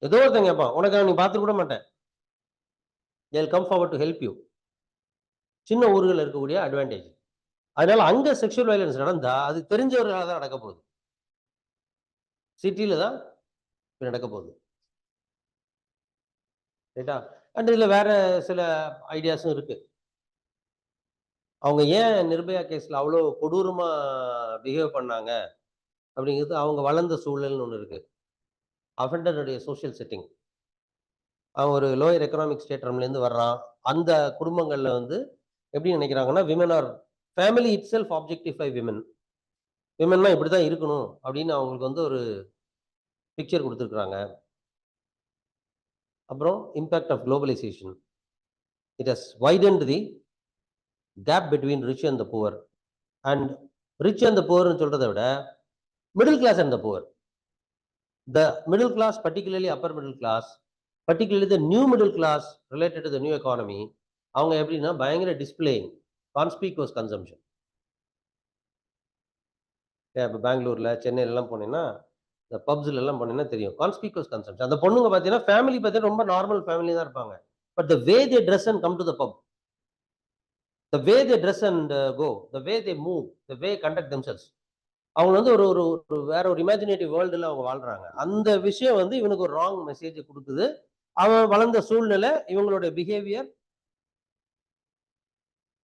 ஏதோ ஒருத்தன் கேட்பான். உனக்கு நீ பார்த்து கூட மாட்டேன். they'll come forward to help you. சின்ன ஊர்கள் இருக்கக்கூடிய அட்வான்டேஜ். அதனால அங்க செக்ஷுவல் வயலன்ஸ் நடந்தா அது தெரிஞ்சவர்களால தான் நடக்க போகுது, சிட்டியில தான் நடக்க போகுது. ரைட்டா? அண்ட் இதுல வேற சில ஐடியாஸும் இருக்கு. அவங்க ஏன் நிர்பயா கேஸ்ல அவ்வளோ கொடூரமா பிஹேவ் பண்ணாங்க அப்படிங்கிறது அவங்க வளர்ந்த சூழல்னு ஒன்று இருக்கு. அஃபெண்டருடைய சோஷியல் செட்டிங், அவன் ஒரு லோயர் எக்கனாமிக் ஸ்டேட்டம்லேருந்து வர்றான். அந்த குடும்பங்கள்ல வந்து எப்படி நினைக்கிறாங்கன்னா, women are family itself objectify women, விமன்னா இப்படி தான் இருக்கணும் அப்படின்னு அவங்களுக்கு வந்து ஒரு பிக்சர் கொடுத்துருக்குறாங்க. அப்புறம் impact of globalisation, it has widened the gap between rich and the poor. And rich and the புவர்னு சொல்றதை விட middle class and the poor, the middle class, particularly upper middle class, particularly the new middle class related to the new economy, அவங்க எப்படின்னா பயங்கர displaying கான்ஸ்பீக்குவஸ் consumption. இப்போ பெங்களூர்ல சென்னையிலலாம் போனீங்கன்னா, இந்த பப்ஸ்ல எல்லாம் போனீங்கன்னா தெரியும், கான்ஸ்பீக்குவஸ் கன்சம்ஷன். அந்த பொண்ணுங்க பார்த்தீங்கன்னா ஃபேமிலி பார்த்தீங்கன்னா ரொம்ப நார்மல் ஃபேமிலி தான் இருப்பாங்க. But the way they dress and come to the pub, the way they dress and go, the way they move, the way conduct themselves, அவங்க வந்து ஒரு வேற ஒரு இமேஜினேட்டிவ் வேர்ல்டுல அவங்க வாழ்றாங்க. அந்த விஷயம் வந்து இவனுக்கு ஒரு ராங் மெசேஜ் கொடுக்குது. அவன் வளர்ந்த சூழ்நிலை, இவங்களோட பிஹேவியர்.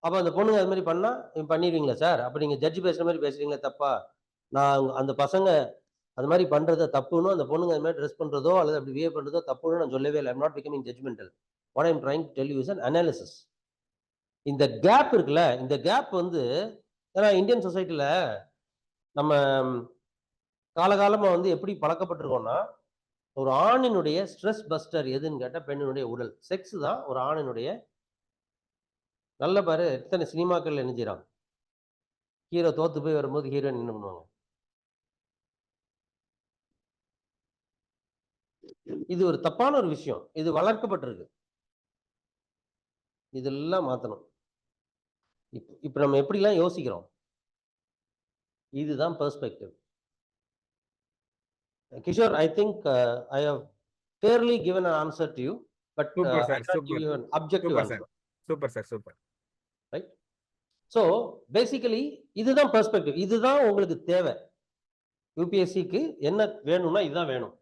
அப்ப அந்த பொண்ணுங்க அது மாதிரி பண்ணா பண்ணிடுவீங்களா சார்? அப்ப நீங்க ஜட்ஜ் பேசுற மாதிரி பேசுறீங்களா தப்பா? நான் அந்த பசங்க அது மாதிரி பண்றத தப்புன்னு, அந்த பொண்ணுங்க அது மாதிரி ட்ரெஸ் பண்றதோ அல்லது அப்படி பிஹேவ் பண்றதோ தப்புன்னு நான் சொல்லவே இல்லை. I'm not becoming judgemental. What I'm trying to tell you is an analysis. இந்த கேப் இருக்குல்ல, இந்த கேப் வந்து ஏன்னா இந்தியன் சொசைட்டில நம்ம காலகாலமா வந்து எப்படி பழக்கப்பட்டிருக்கோம்னா, ஒரு ஆணினுடைய ஸ்ட்ரெஸ் பஸ்டர் எதுன்னு கேட்டா பெண்ணினுடைய உடல். செக்ஸ் தான் ஒரு ஆணினுடைய. நல்ல பாரு, எத்தனை சினிமாக்கள் என்ன செய்றாங்க, ஹீரோ தோத்து போய் வரும்போது ஹீரோயின் என்ன பண்ணுவாங்க. இது ஒரு தப்பான ஒரு விஷயம். இது வளர்க்கப்பட்டிருக்கு. இதெல்லாம் மாத்தணும். இப்ப நம்ம எப்படிலாம் யோசிக்கிறோம், இதுதான் perspective. Kishore, I think I have fairly given an answer to you, but Super, sir. I can't give you an objective Super, answer. sir. Super, sir. Super. Right? So basically இதுதான் பெர்ஸ்பெக்டிவ், இதுதான் உங்களுக்கு தேவை. யூபிஎஸ்சிக்கு என்ன வேணும்னா இதுதான் வேணும்.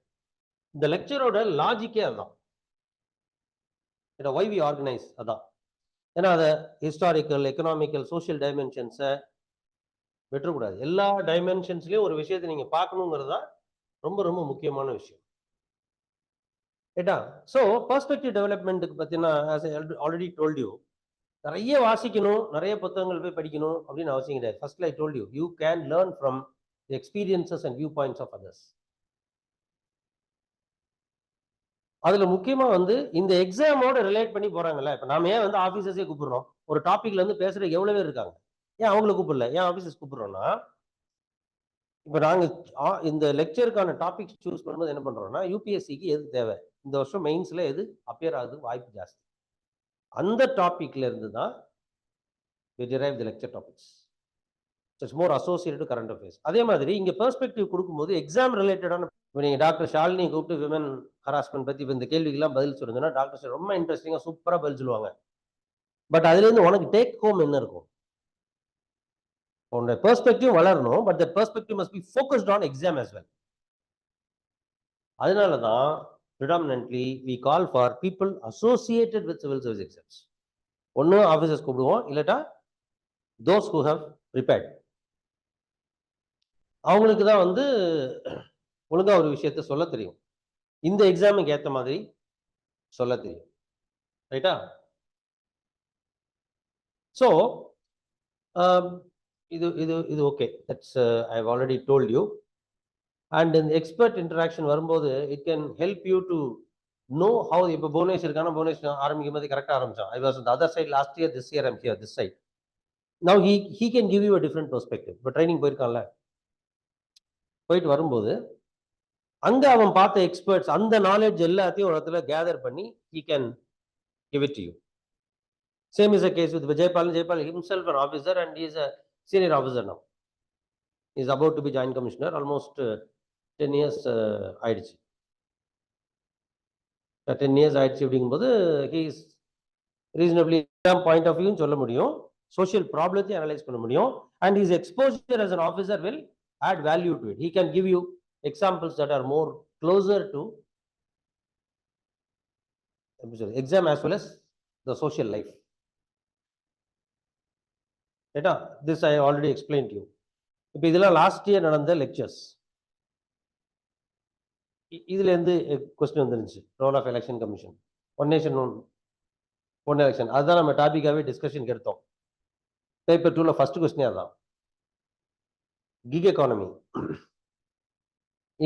இந்த லெக்சரோட லாஜிக்கே அதுதான். வை வி ஆர்கனைஸ் அதான். ஏன்னா அதை ஹிஸ்டாரிக்கல், எக்கனாமிக்கல், சோஷியல் டைமென்ஷன்ஸை விட்டுறக்கூடாது. எல்லா டைமென்ஷன்ஸ்லயும் ஒரு விஷயத்தை நீங்க பார்க்கணுங்கிறது தான் ரொம்ப ரொம்ப முக்கியமான விஷயம். ரைட்டா? ஸோ பெர்ஸ்பெக்டிவ் டெவலப்மெண்ட்டுக்கு பார்த்தீங்கன்னா, ஆல்ரெடி டோல்ட் யூ, நிறைய வாசிக்கணும், நிறைய புத்தகங்கள் போய் படிக்கணும் அப்படின்னு அவசியம் கிடையாது. ஃபர்ஸ்ட்ல I told you, you can learn from the experiences and view points of others. அதுல முக்கியமா வந்து இந்த எக்ஸாமோட ரிலேட் பண்ணி போறாங்கல்ல. இப்ப நாம ஏன் வந்து ஆபீசர்ஸே கூப்பிடுறோம்? ஒரு டாபிக்ல இருந்து பேசுறதுக்கு எவ்வளவு பேர் இருக்காங்க, ஏன் அவங்களை கூப்பிடல, ஏன் ஆபீசர்ஸ் கூப்பிடுறோம்னா, இப்ப நாங்க இந்த லெக்சருக்கான டாபிக் சூஸ் பண்ணும்போது என்ன பண்றோம்னா, யூபிஎஸ்சிக்கு எது தேவை, இந்த வருஷம் மெயின்ஸ்ல எது அப்பியர் ஆகுது வாய்ப்பு ஜாஸ்தி, அந்த டாபிக்ல இருந்து தான் we derive the lecture topics. So it's more associated to current affairs. அதே மாதிரி இங்க பெர்ஸ்பெக்டிவ் கொடுக்கும்போது எக்ஸாம் ரிலேட்டடான, நீங்க டாக்டர் ஷாலினி கூப்பிட்டு விமன் ஹராஸ்மெண்ட் பத்தி இந்த கேள்விக்கெல்லாம் பதில் சொல்லுங்கன்னா டாக்டர் ரொம்ப இன்ட்ரெஸ்டிங்கா சூப்பரா பதில் சொல்லுவாங்க. பட் அதுல இருந்து உனக்கு டேக் ஹோம் என்ன இருக்கும்? உன்னோட பெர்ஸ்பெக்டிவ் வளரணும், but that perspective must be focused on exam as well. அதனால தான் predominantly we call for people associated with civil service exams. ஒன்னு ஆபீசர்ஸ் கூப்பிடுவோம், இல்லட்டா those who have prepared. அவங்களுக்கு தான் வந்து ஒழுங்கா ஒரு விஷயத்த சொல்ல தெரியும், இந்த எக்ஸாமுக்கு ஏத்த மாதிரி சொல்ல தெரியும். ரைட்டா? ஸோ இது இது இது okay, that's I have already told you. And இந்த எக்ஸ்பர்ட் இன்டராக்ஷன் வரும்போது it can help you to know how. இப்போ புவனேஷ் இருக்கான, புவனேஷ் ஆரம்பிக்கும் போது கரெக்டாக ஆரம்பிச்சான். I was other side last year, this year I'm here this side. Now he can give you a different perspective. இப்போ ட்ரைனிங் போயிருக்கான்ல, போயிட்டு வரும்போது அங்க அவன் பார்த்த எக்ஸ்பர்ட்ஸ் அந்த நாலேஜ் எல்லாத்தையும் ஒரு இடத்துல கேதர் பண்ணி he can give it to you. Same is the case with Jaypal. Jaypal himself an officer and he is a senior officer now. He is about to be joint commissioner, almost 10 years ஆயிடுச்சு. 10 years ஆயிடுச்சு அப்படிங்கும்போது he is reasonably point of view சொல்ல முடியும், social problemத்தை analyze பண்ண முடியும், and his exposure as an officer will add value to it. He can give you examples that are more closer to exam as well as the social life. Right? This I already explained to you. இப்போ இதெல்லாம் last year நடந்த lectures. இதுல இருந்து question வந்துருந்துச்சு, role of election commission, one nation one election. அதுதான் நம்ம டாபிக்காவே டிஸ்கஷனுக்கு எடுத்தோம். Paper 2ல first கொஸ்டினே அதான், கிக் எக்கானமி.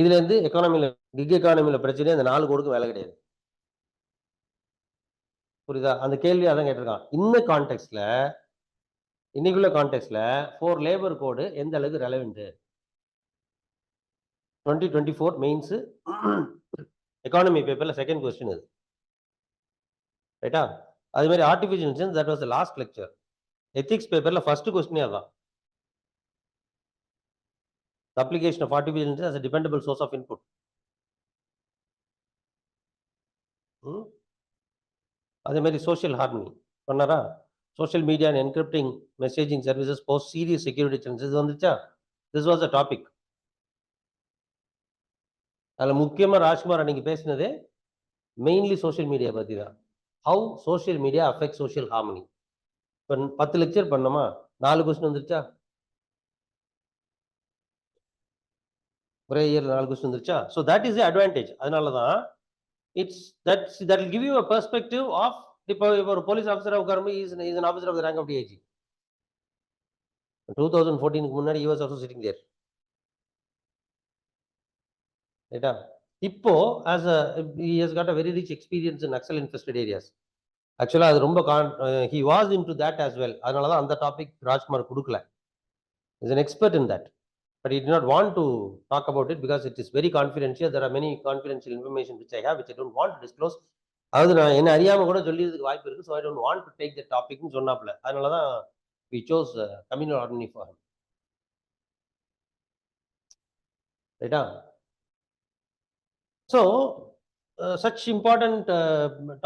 இதுல இருந்து எக்கானமில, கிக் எக்கானமில பிரச்சனை இந்த 4 கோடுக்கு வேலை கிடையாது. புரியுதா? அந்த கேள்வி அதான் கேட்டிருக்கான். இந்த கான்டெக்ட்ல, இன்னைக்குள்ள கான்டெக்ட்ல 4 லேபர் கோடு எந்த அளவுக்கு ரெலவெண்ட்? 2024 மெயின்ஸ் எக்கானமி பேப்பர்ல செகண்ட் கொஸ்டின் இது. ரைட்டா? அதே மாதிரி artificial intelligence, that was the last lecture. Ethics பேப்பர்ல ஃபர்ஸ்ட் கொஸ்டினே அதான், application of artificial intelligence as a dependable source of input. அதே மாதிரி சோஷியல் ஹார்மனி பண்ணாரா? Social media and encrypting messaging services pose serious security challenges. இது வந்துச்சா? This was a topic. அதில் முக்கியமாக ராஜ்குமார் அன்னைக்கு பேசினதே மெயின்லி சோஷியல் மீடியா பற்றி தான். How social media affect social harmony. இப்போ 10 லெக்சர் பண்ணோமா, 4 கொஸ்டின் வந்துருச்சா? ஒரே இயர்ல 4 கொஸ்டின் வந்துருச்சா? So that is the advantage. அதனால தான் that will give you a perspective of, இப்போ ஒரு போலீஸ் ஆஃபீஸரா உட்காரும்போது is an officer of the rank of DIG. 2014க்கு முன்னாடி he was also sitting there. ரைட்டா? இப்போ as a he has got a very rich experience in Naxal infested areas. ஆக்சுவலா அது ரொம்ப he was into that as well. அதனால தான் அந்த topic Rajkumar கொடுக்கல. is an expert in that, but he did not want to talk about it because it is very confidential. There are many confidential information which I have, which I don't want to disclose. அதாவது நான் என்ன அறியாம கூட சொல்லிறதுக்கு வாய்ப்பு இருக்கு. So I don't want to take the topic னு சொன்னாப்ல. அதனால தான் we chose communal autonomy for him. ரைட்டா? So such important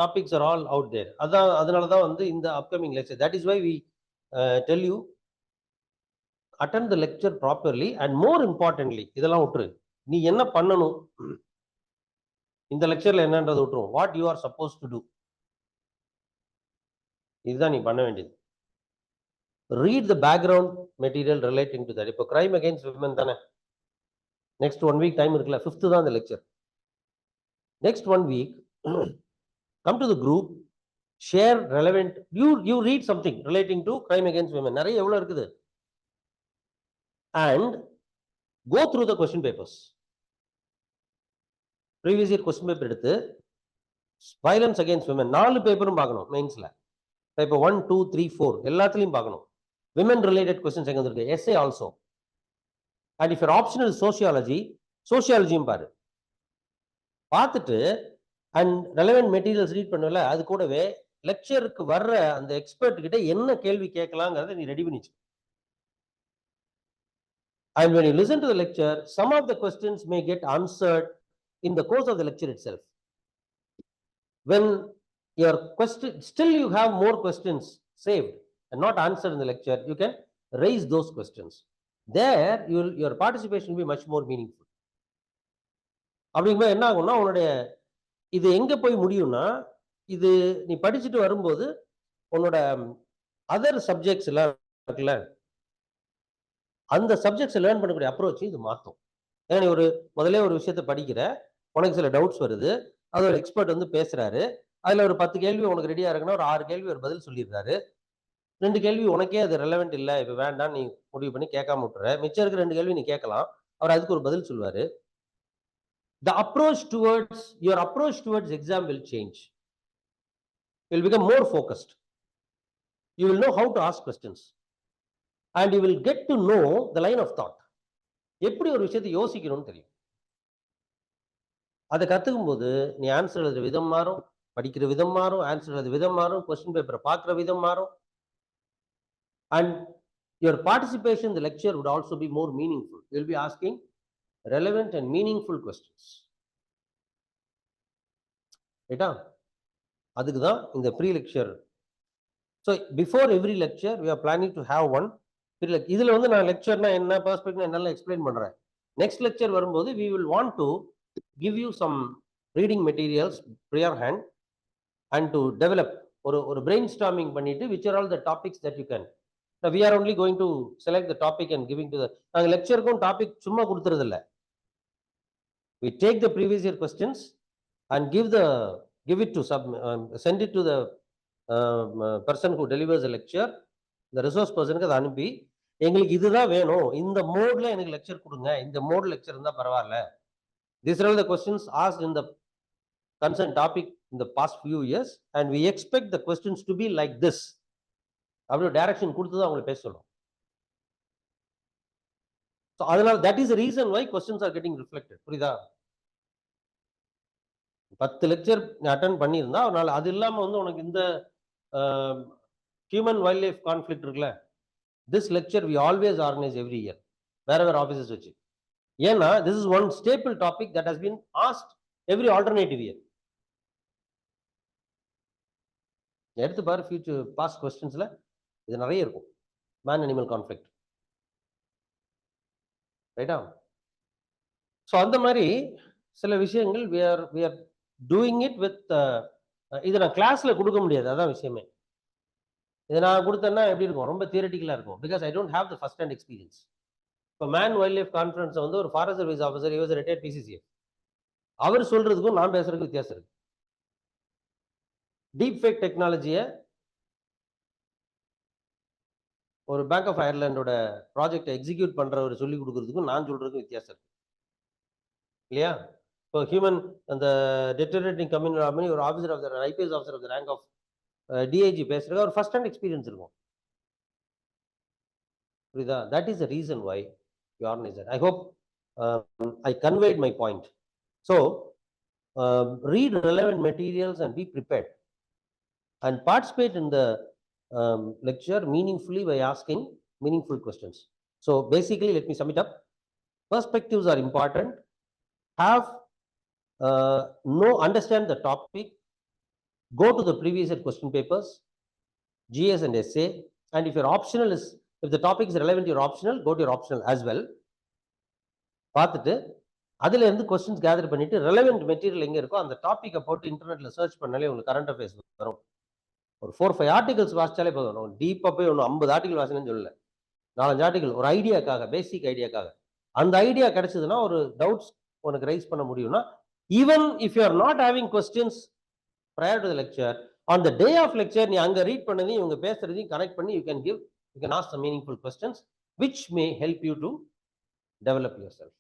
topics are all out there. அதனால தான் வந்து இந்த upcoming lecture, that is why we tell you, attend the lecture properly, and more importantly, இதெல்லாம் விட்டுரு, நீ என்ன பண்ணணும் இந்த லெக்சர்ல என்னன்றது விட்டுரும். What you are suppose to do, இதுதான் நீ பண்ண வேண்டியது. Read the background material relating to that. இப்போ கிரைம் அகெயின்ஸ்ட் விமன் தானே, நெக்ஸ்ட் 1 week டைம் இருக்குல்ல, 5th தான் இந்த லெக்சர். Next 1 week come to the group, share relevant, you read something relating to crime against women, நிறைய எவ்வளவு இருக்குது, and go through the question papers. previous year question paper எடுத்து violence against women 4 பேப்பரும் பார்க்கணும் மெயின்ஸ்ல. பேப்பர் 1 2 3 4 எல்லாத்துலயும் பார்க்கணும். women related questions எங்க இருக்கு, essay also. and if your optional is sociology, sociologyயும் பாரு, பார்த்துட்டு and relevant materials read பண்ணல, அது கூடவே லெக்சருக்கு வர்ற அந்த எக்ஸ்பர்ட் கிட்ட என்ன கேள்வி கேட்கலாங்கிறத நீ ரெடி பண்ணி. And when you listen to the lecture, some of the questions may get answered in the course of the lecture itself. When your question, still you have more questions saved and not answered in the lecture, you can raise those questions. There, your participation will be much more meaningful. அப்படிங்கும்போது என்ன ஆகும்னா, உன்னுடைய இது எங்க போய் முடியும்னா, இது நீ படிச்சுட்டு வரும்போது உன்னோட அதர் சப்ஜெக்ட்ஸ் எல்லாம் இருக்குல்ல, அந்த சப்ஜெக்ட்ஸ் லேர்ன் பண்ணக்கூடிய அப்ரோச் இது மாற்றும். ஏன்னா நீ முதல்ல ஒரு விஷயத்த படிக்கிற, உனக்கு சில டவுட்ஸ் வருது, அது ஒரு எக்ஸ்பர்ட் வந்து பேசுறாரு, அதுல ஒரு 10 கேள்வி உனக்கு ரெடியா இருக்குன்னா ஒரு 6 கேள்வி ஒரு பதில் சொல்லிடுறாரு. 2 கேள்வி உனக்கே அது ரெலவெண்ட் இல்லை, இப்ப வேண்டாம் நீ முடிவு பண்ணி கேட்காம விட்டுற, மிச்சம் இருக்க 2 கேள்வி நீ கேட்கலாம், அவர் அதுக்கு ஒரு பதில் சொல்லுவாரு. The approach towards your approach towards exam will change. You will become more focused. You will know how to ask questions, and you will get to know the line of thought. எப்படி ஒரு விஷயத்தை யோசிக்கணும்னு தெரியும். அதை கத்துக்கும் போது நீ answer எழுதுற விதம் மாறும், படிக்கிற விதம் மாறும், ஆன்சர் எழுதுற விதம் மாறும், கொஸ்டின் பேப்பரை பார்க்குற விதம் மாறும். And your participation in the lecture would also be more meaningful. You will be asking relevant and meaningful questions. ரைட்டா? அதுக்கு தான் இந்த pre lecture. So before every lecture we are planning to have one pre lecture. இதில் வந்து நான் லெக்சர்னா என்ன, perspective என்னெல்லாம் எக்ஸ்பிளைன் பண்ணுறேன். நெக்ஸ்ட் லெக்சர் வரும்போது we will want to give you some reading materials prior hand and to develop ஒரு brainstorming பண்ணிட்டு which are all the topics that you can. Now we are only going to select the topic and giving to the, நாங்கள் லெக்சருக்கும் topic சும்மா கொடுத்துறது இல்லை. We take the previous year questions and give it to send it to the person who delivers the lecture, the resource personக்கு அதை அனுப்பி, எங்களுக்கு இதுதான் வேணும், இந்த மோட்ல எனக்கு லெக்சர் கொடுங்க, இந்த மோட் லெக்சர் இருந்தா பரவாயில்ல. These are all the questions asked in the concerned topic in the past few years, and we expect the questions to be like this. அப்படி டைரக்ஷன் கொடுத்து தான் அவங்களை பேச சொல்லுவோம். So அதனால that is the reason why questions are getting reflected. புரியுதா? 10 lecture attend பண்ணியிருந்தா அதனால அது இல்லாம வந்து உனக்கு இந்த ஹியூமன் வைல்ட் லைஃப் கான்ஃபிளிக்ட் இருக்குல்ல, this lecture we always organise every year where offices வச்சு. ஏன்னா this is one staple topic that has been asked every alternative year. எடுத்து பாரு ஃபியூச்சர் பாஸ்ட் கொஸ்டின்ஸ்ல இது நிறைய இருக்கும். மேன் அனிமல் கான்ஃபிளிக்ட், ரைட்டா? ஸோ அந்த மாதிரி சில விஷயங்கள் we are doing it with இது நான் கிளாஸ்ல கொடுக்க முடியாது, அதான் விஷயமே. இதை நான் கொடுத்தேன்னா எப்படி இருக்கும், ரொம்ப தியரட்டிக்கலா இருக்கும், because I don't have the first hand experience. இப்போ மேன் வைல்ட் லைஃப் கான்ஃபரன்ஸ் வந்து ஒரு forest service officer, he was a retired PCCF, அவர் சொல்றதுக்கும் நான் பேசுறதுக்கு வித்தியாசம் இருக்கு. டீப் ஃபேக் டெக்னாலஜியை ஒரு பேங்க் ஆஃப் அயர்லாண்டோட ப்ராஜெக்டை எக்ஸிக்யூட் பண்றவர் சொல்லி கொடுக்கறதுக்கும் நான் சொல்றதுக்கும் வித்தியாசம் இருக்கு இல்லையா? இப்போ ஹியூமன் அந்த டெட்டரேட்டிங் கம்யூனிட்டி ஒரு officer of the IPS officer of the rank of DIG பேசுறது ஒரு ஃபர்ஸ்ட் ஹேண்ட் எக்ஸ்பீரியன்ஸ் இருக்கும். புரியுதா? That is the reason why you organise that. I hope I conveyed my point. So read relevant materials and be prepared and participate in the lecture meaningfully by asking meaningful questions. So basically, let me sum it up. Perspectives are important. Understand the topic, go to the previous year question papers, GS and essay, and if your optional is, if the topic is relevant to your optional, go to your optional as well. பார்த்துட்டு அதுல இருந்து questions gather பண்ணிட்டு relevant material எங்க இருக்கோ அந்த டாபிக்கை போட்டு இன்டர்நெட்ல search பண்ணாலே உங்களுக்கு கரண்ட் அஃபேர்ஸ் வரும். ஒரு 4-5 ஆர்டிகல்ஸ் வாசிச்சாலே போதும். டீப்பா போய் ஒன்று 50 ஆர்டிகல் வாசிக்கணும்னு சொல்லல, 4-5 ஆர்டிகல் ஒரு ஐடியாக்காக, பேசிக் ஐடியாக்காக. அந்த ஐடியா கிடைச்சதுன்னா ஒரு டவுட்ஸ் உனக்கு ரைஸ் பண்ண முடியும்னா, even if you are not having questions prior to the lecture, on the day of lecture நீ அங்க ரீட் பண்ணதையும் இவங்க பேசுறதையும் கனெக்ட் பண்ணி you can ask some meaningful questions which may help you to develop yourself.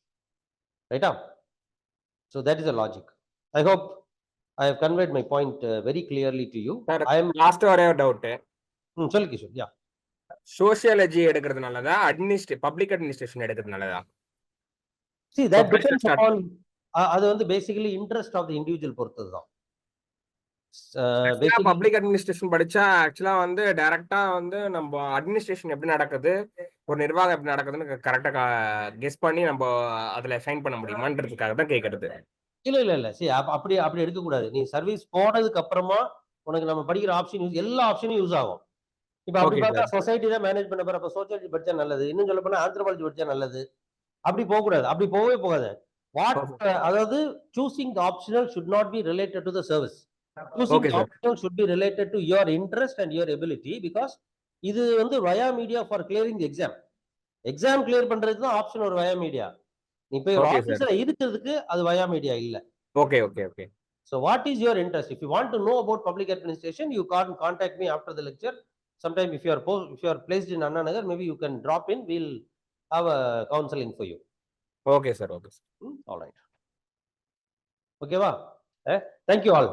Right up. So that is the logic. I hope I have conveyed my point very clearly to you. Sir, I am last ஒரே doubt. சொல்லு கிஷோர். யா, sociology எடுக்கிறது நல்லதா, public administration எடுக்கிறது நல்லதா? see that depends upon அது வந்து basically interest of the individual பொறுத்தது தான். பப்ளிக் அட்மினிஸ்ட்ரேஷன் படிச்சா ஆக்சுவலா வந்து டைரக்டா வந்து நம்ம அட்மினிஸ்ட்ரேஷன் எப்படி நடக்குது, ஒரு நிர்வாகம் எப்படி நடக்குதுன்னு கரெக்டா கெஸ் பண்ணி நம்ம அதுல சைன் பண்ண முடியுமான்றதுக்காக தான் கேட்கறது. இல்ல சரி, அப்படி எடுக்க கூடாது. நீ சர்வீஸ் போனதுக்கு அப்புறமா உனக்கு நம்ம படிக்கிற ஆப்ஷன் எல்லா ஆப்ஷனும் யூஸ் ஆகும். இப்ப அப்படி பார்த்தா சொசைட்டி தான் மேனேஜ் பண்ண போற, அப்ப சோசியாலஜி படிச்சா நல்லது, இன்னும் சொல்ல போனா ஆந்த்ரோபாலஜி படிச்சா நல்லது. அப்படி போக கூடாது, அப்படி போகவே போகாது. அதாவது choosing the optional should not be related to the service. Choosing the optional should be related to your interest and your ability, because இது வந்து via media for clearing the exam. Exam clear பண்றதுக்கு தான் option ஒரு via media. நீ போய் ஒரு ஆபீஸ்ல இருக்கிறதுக்கு அது via media இல்ல. Okay. So what is your interest? If you want to know about public administration, you can contact me after the lecture. Sometime if you are placed in Anna Nagar, maybe you can drop in. We'll have a counseling for you. Okay sir. All right. Okay, thank you all.